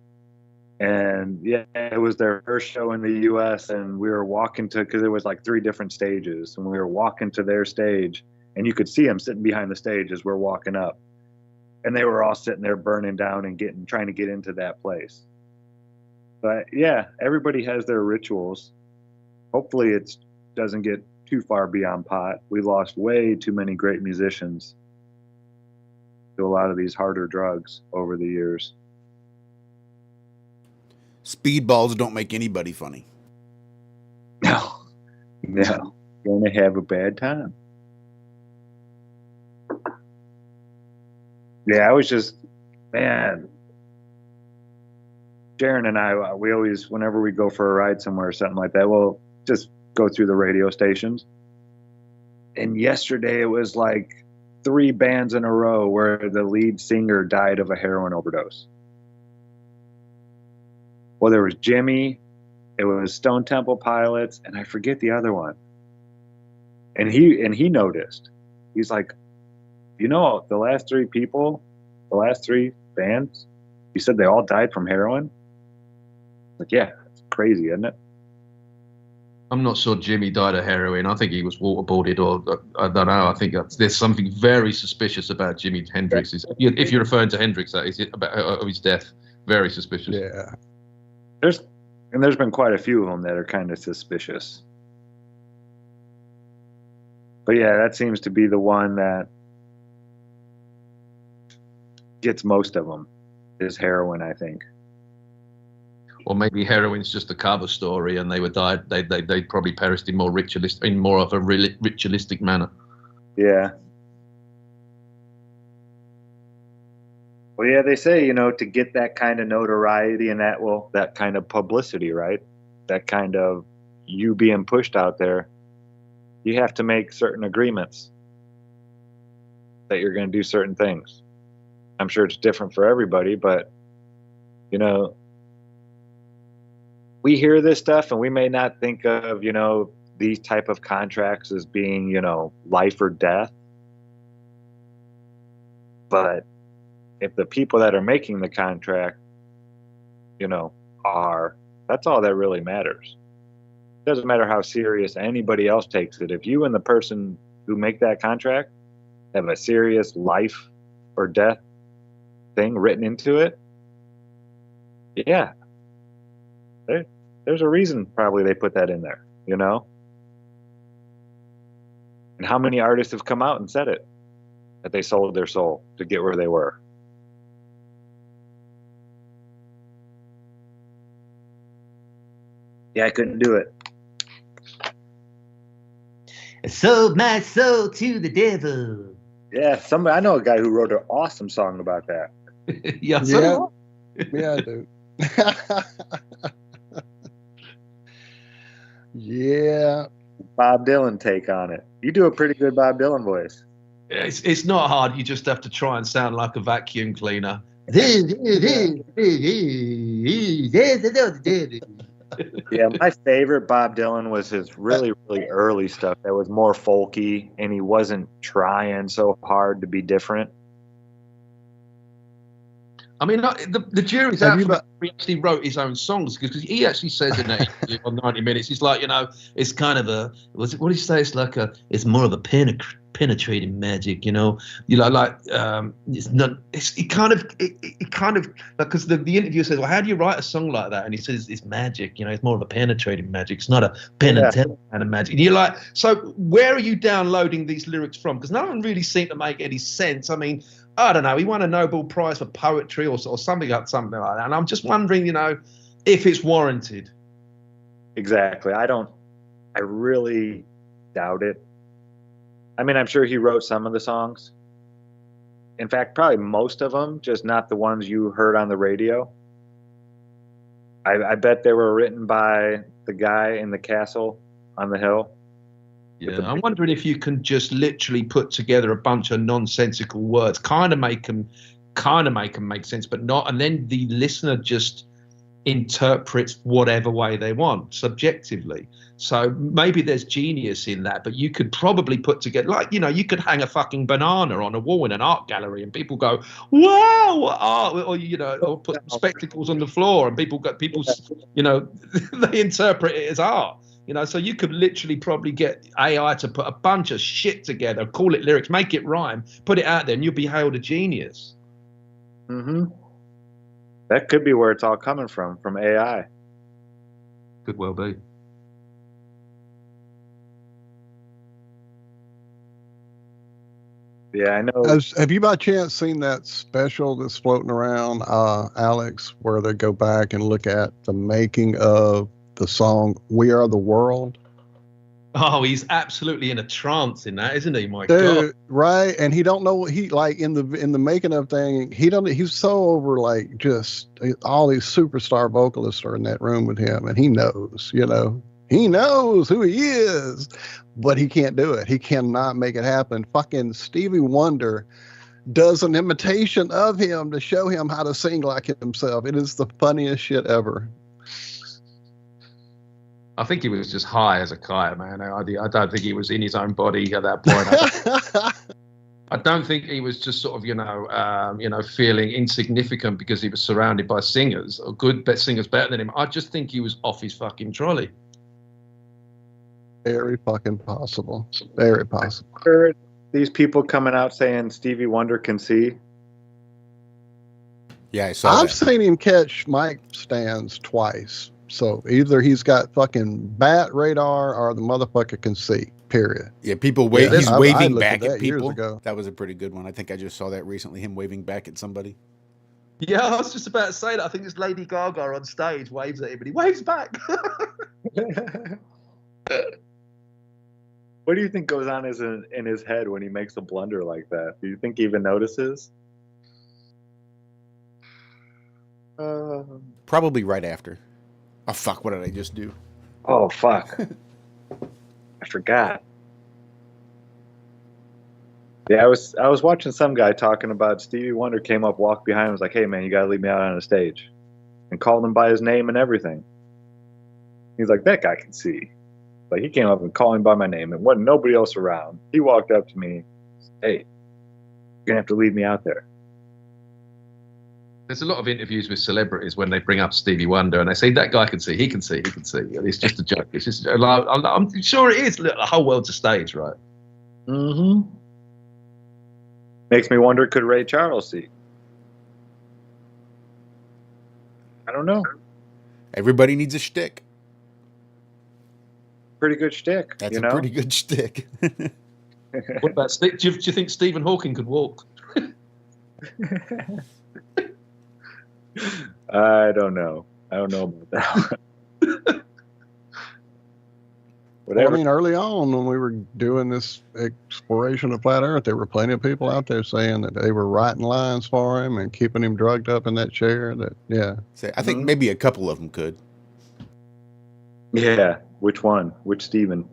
And yeah, it was their first show in the US, and we were walking to, because it was like 3 different stages, and we were walking to their stage, and you could see them sitting behind the stage as we're walking up. And they were all sitting there burning down and trying to get into that place. But yeah, everybody has their rituals. Hopefully it doesn't get too far beyond pot. We lost way too many great musicians to a lot of these harder drugs over the years. Speedballs don't make anybody funny. No. You're going to have a bad time. Yeah, I was just, man. Sharon and I, we always, whenever we go for a ride somewhere or something like that, we'll just go through the radio stations. And yesterday it was like 3 bands in a row where the lead singer died of a heroin overdose. Well, there was Jimmy, it was Stone Temple Pilots, and I forget the other one. And he noticed. He's like, you know, the last 3 bands, you said they all died from heroin? Like, yeah, it's crazy, isn't it? I'm not sure Jimmy died of heroin. I think he was waterboarded, or I don't know. I think there's something very suspicious about Jimi Hendrix. If you're referring to Hendrix, that is about his death. Very suspicious. Yeah. There's been quite a few of them that are kind of suspicious. But yeah, that seems to be the one that gets most of them, is heroin, I think. Or maybe heroin's just a cover story, and they died. They probably perished in more of a ritualistic manner. Yeah. Well, yeah, they say, you know, to get that kind of notoriety and that kind of publicity, right? That kind of you being pushed out there, you have to make certain agreements that you're going to do certain things. I'm sure it's different for everybody, but, you know, we hear this stuff and we may not think of, you know, these type of contracts as being, you know, life or death. But if the people that are making the contract, you know, that's all that really matters. It doesn't matter how serious anybody else takes it. If you and the person who make that contract have a serious life or death thing written into it, yeah, there's a reason probably they put that in there, you know? And how many artists have come out and said it, that they sold their soul to get where they were? Yeah, I couldn't do it. I sold my soul to the devil. Yeah, I know a guy who wrote an awesome song about that. Yeah, I do. Yeah. Bob Dylan take on it. You do a pretty good Bob Dylan voice. It's not hard. You just have to try and sound like a vacuum cleaner. Yeah, my favorite Bob Dylan was his really, really early stuff that was more folky, and he wasn't trying so hard to be different. I mean, the jury's out for he actually wrote his own songs because he actually says in that interview on 90 Minutes, he's like, it's kind of a, what did he say? It's more of a penetrating magic, it's not, it kind of, because the interviewer says, well, how do you write a song like that? And he says, it's magic, it's more of a penetrating magic. It's not a penetrating kind of magic. And you're like, so where are you downloading these lyrics from? Because none of them really seem to make any sense. I mean, I don't know. He won a Nobel Prize for poetry or something like that. And I'm just wondering, if it's warranted. Exactly. I really doubt it. I mean, I'm sure he wrote some of the songs. In fact, probably most of them, just not the ones you heard on the radio. I bet they were written by the guy in the castle on the hill. Yeah, I'm wondering if you can just literally put together a bunch of nonsensical words, kind of make them make sense, but not, and then the listener just interprets whatever way they want subjectively. So maybe there's genius in that, but you could probably put together, you could hang a fucking banana on a wall in an art gallery and people go, wow, what art? Or put spectacles on the floor and they interpret it as art. So you could literally probably get AI to put a bunch of shit together, call it lyrics, make it rhyme, put it out there, and you'll be hailed a genius. Mm-hmm. That could be where it's all coming from AI. Could well be. Yeah, I know. Have you by chance seen that special that's floating around, Alex, where they go back and look at the making of the song "We Are the World"? Oh, he's absolutely in a trance in that, isn't he? My Dude, God. right? And he don't know what he like in the making of thing. He's so over just all these superstar vocalists are in that room with him, and he knows, he knows who he is, but he can't do it. He cannot make it happen. Fucking Stevie Wonder does an imitation of him to show him how to sing like himself. It is the funniest shit ever. I think he was just high as a kite, man. I don't think he was in his own body at that point. I don't think he was just sort of, feeling insignificant because he was surrounded by singers or good singers better than him. I just think he was off his fucking trolley. Very fucking possible. Very possible. I heard these people coming out saying Stevie Wonder can see. Yeah, I saw I've seen him catch mic stands twice. So either he's got fucking bat radar or the motherfucker can see, period. Yeah, people he's waving back at people. That was a pretty good one. I think I just saw that recently, him waving back at somebody. Yeah, I was just about to say that. I think it's Lady Gaga on stage waves at him, and he waves back. What do you think goes on in his head when he makes a blunder like that? Do you think he even notices? Probably right after. Oh, fuck, what did I just do? Oh, fuck. I forgot. Yeah, I was watching some guy talking about Stevie Wonder came up, walked behind him, was like, hey, man, you got to leave me out on the stage. And called him by his name and everything. He's like, that guy can see. Like, he came up and called him by my name and wasn't nobody else around. He walked up to me, hey, you're going to have to leave me out there. There's a lot of interviews with celebrities when they bring up Stevie Wonder and they say, that guy can see, he can see, he can see. It's just a joke. It's just, I'm sure it is. The whole world's a stage, right? Mm-hmm. Makes me wonder, could Ray Charles see? I don't know. Everybody needs a shtick. Pretty good shtick. That's a pretty good shtick. What about do you think Stephen Hawking could walk? I don't know. I don't know about that. Whatever. Well, I mean, early on when we were doing this exploration of flat Earth, there were plenty of people out there saying that they were writing lines for him and keeping him drugged up in that chair. I think maybe a couple of them could. Yeah. Which one? Which Stephen?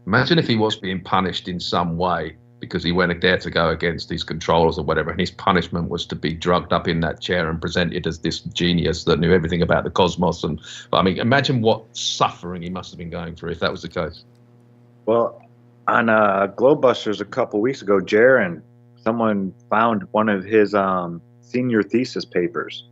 Imagine if he was being punished in some way because he went there to go against these controllers or whatever, and his punishment was to be drugged up in that chair and presented as this genius that knew everything about the cosmos. But I mean, imagine what suffering he must have been going through if that was the case. Well, on Globebusters a couple weeks ago, Jaron Someone found one of his senior thesis papers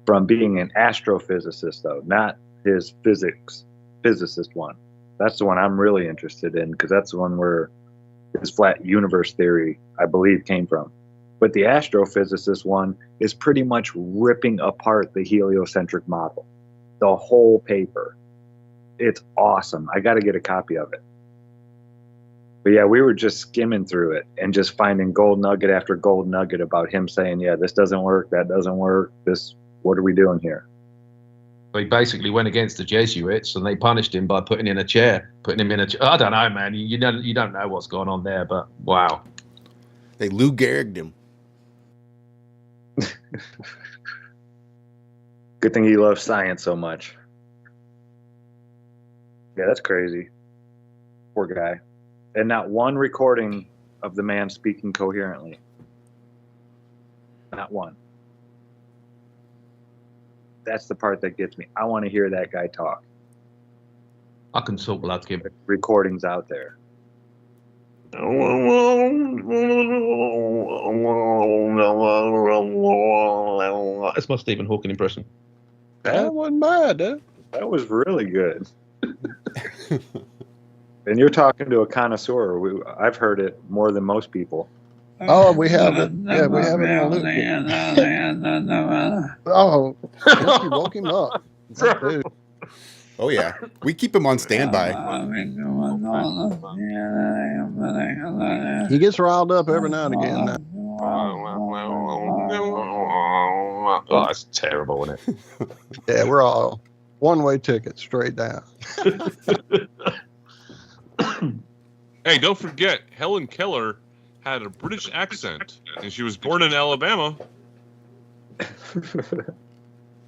from being an astrophysicist, though, not his physicist one. That's the one I'm really interested in, because that's the one where his flat universe theory, I believe, came from. But the astrophysicist one is pretty much ripping apart the heliocentric model, the whole paper. It's awesome. I got to get a copy of it. But yeah, we were just skimming through it and just finding gold nugget after gold nugget about him saying, yeah, this doesn't work, that doesn't work, what are we doing here? He basically went against the Jesuits, and they punished him by putting him in a chair. I don't know, man. You don't know what's going on there, but wow. They Lou Gehrig'd him. Good thing he loves science so much. Yeah, that's crazy. Poor guy. And not one recording of the man speaking coherently. Not one. That's the part that gets me. I want to hear that guy talk. I can talk like him. Recordings out there. That's my Stephen Hawking impression. That wasn't bad, dude. That was really good. And you're talking to a connoisseur. I've heard it more than most people. Oh, we have it. Yeah, we have it on loop. Oh, you woke him up. Dude. Oh, yeah. We keep him on standby. He gets riled up every now and again. Now. Oh, that's terrible, isn't it? Yeah, we're all one-way ticket straight down. Hey, don't forget, Helen Keller had a British accent, and she was born in Alabama.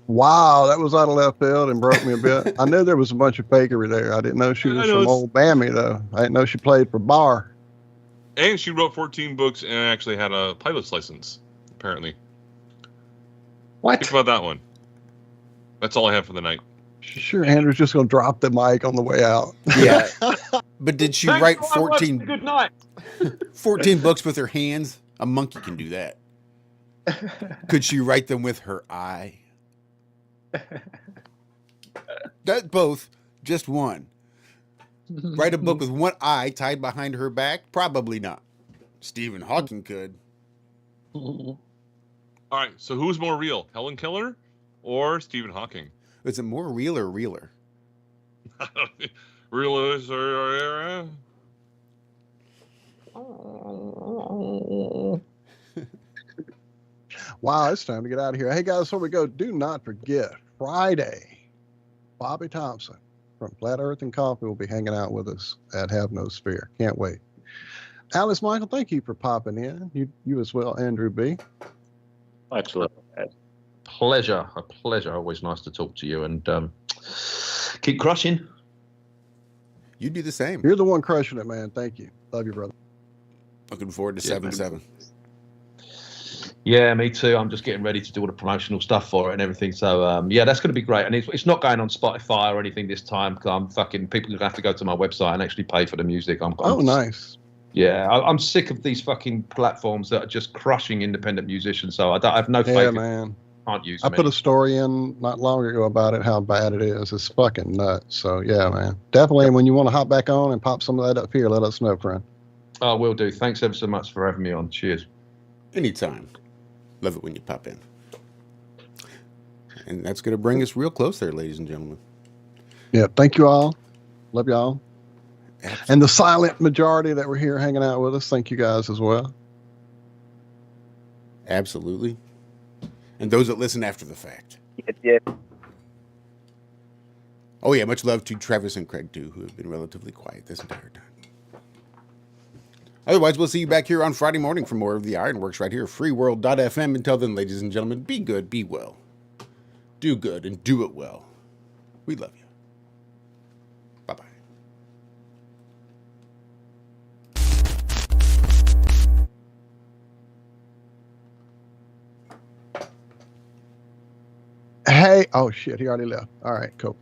Wow, that was out of left field and broke me a bit. I knew there was a bunch of fakery there. I didn't know she was from old Bammy, though. I didn't know she played for Barr. And she wrote 14 books and actually had a pilot's license, apparently. What? Think about that one. That's all I have for the night. Sure, Andrew's just going to drop the mic on the way out. Yeah. But did she write 14? Good night. 14 books with her hands? A monkey can do that. Could she write them with her eye? Not both, just one. Write a book with one eye tied behind her back? Probably not. Stephen Hawking could. All right, so who's more real, Helen Keller or Stephen Hawking? Is it more real or realer? Real is or Wow, it's time to get out of here. Hey, guys, before we go, do not forget, Friday, Bobby Thompson from Flat Earth and Coffee will be hanging out with us at Have No Sphere. Can't wait. Alice Michael, thank you for popping in. You as well, Andrew B. Much love. Pleasure. A pleasure. Always nice to talk to you, and keep crushing. You do the same. You're the one crushing it, man. Thank you. Love you, brother. Looking forward to 7/7. Yeah, me too. I'm just getting ready to do all the promotional stuff for it and everything. So, yeah, that's going to be great. And it's not going on Spotify or anything this time, because people are going to have to go to my website and actually pay for the music. Nice. Yeah, I'm sick of these fucking platforms that are just crushing independent musicians. So I have no faith. Yeah, man. Can't use I put a story in not long ago about it, how bad it is. It's fucking nuts. So, yeah, man. Definitely, when you want to hop back on and pop some of that up here, let us know, friend. Oh, will do. Thanks ever so much for having me on. Cheers. Anytime. Love it when you pop in. And that's going to bring us real close there, ladies and gentlemen. Yeah, thank you all. Love y'all. Absolutely. And the silent majority that were here hanging out with us, thank you guys as well. Absolutely. And those that listen after the fact. Yeah. Oh, yeah, much love to Travis and Craig, too, who have been relatively quiet this entire time. Otherwise, we'll see you back here on Friday morning for more of the IRONWORX right here, freeworld.fm. Until then, ladies and gentlemen, be good, be well. Do good and do it well. We love you. Bye-bye. Hey, oh shit, he already left. All right, cool.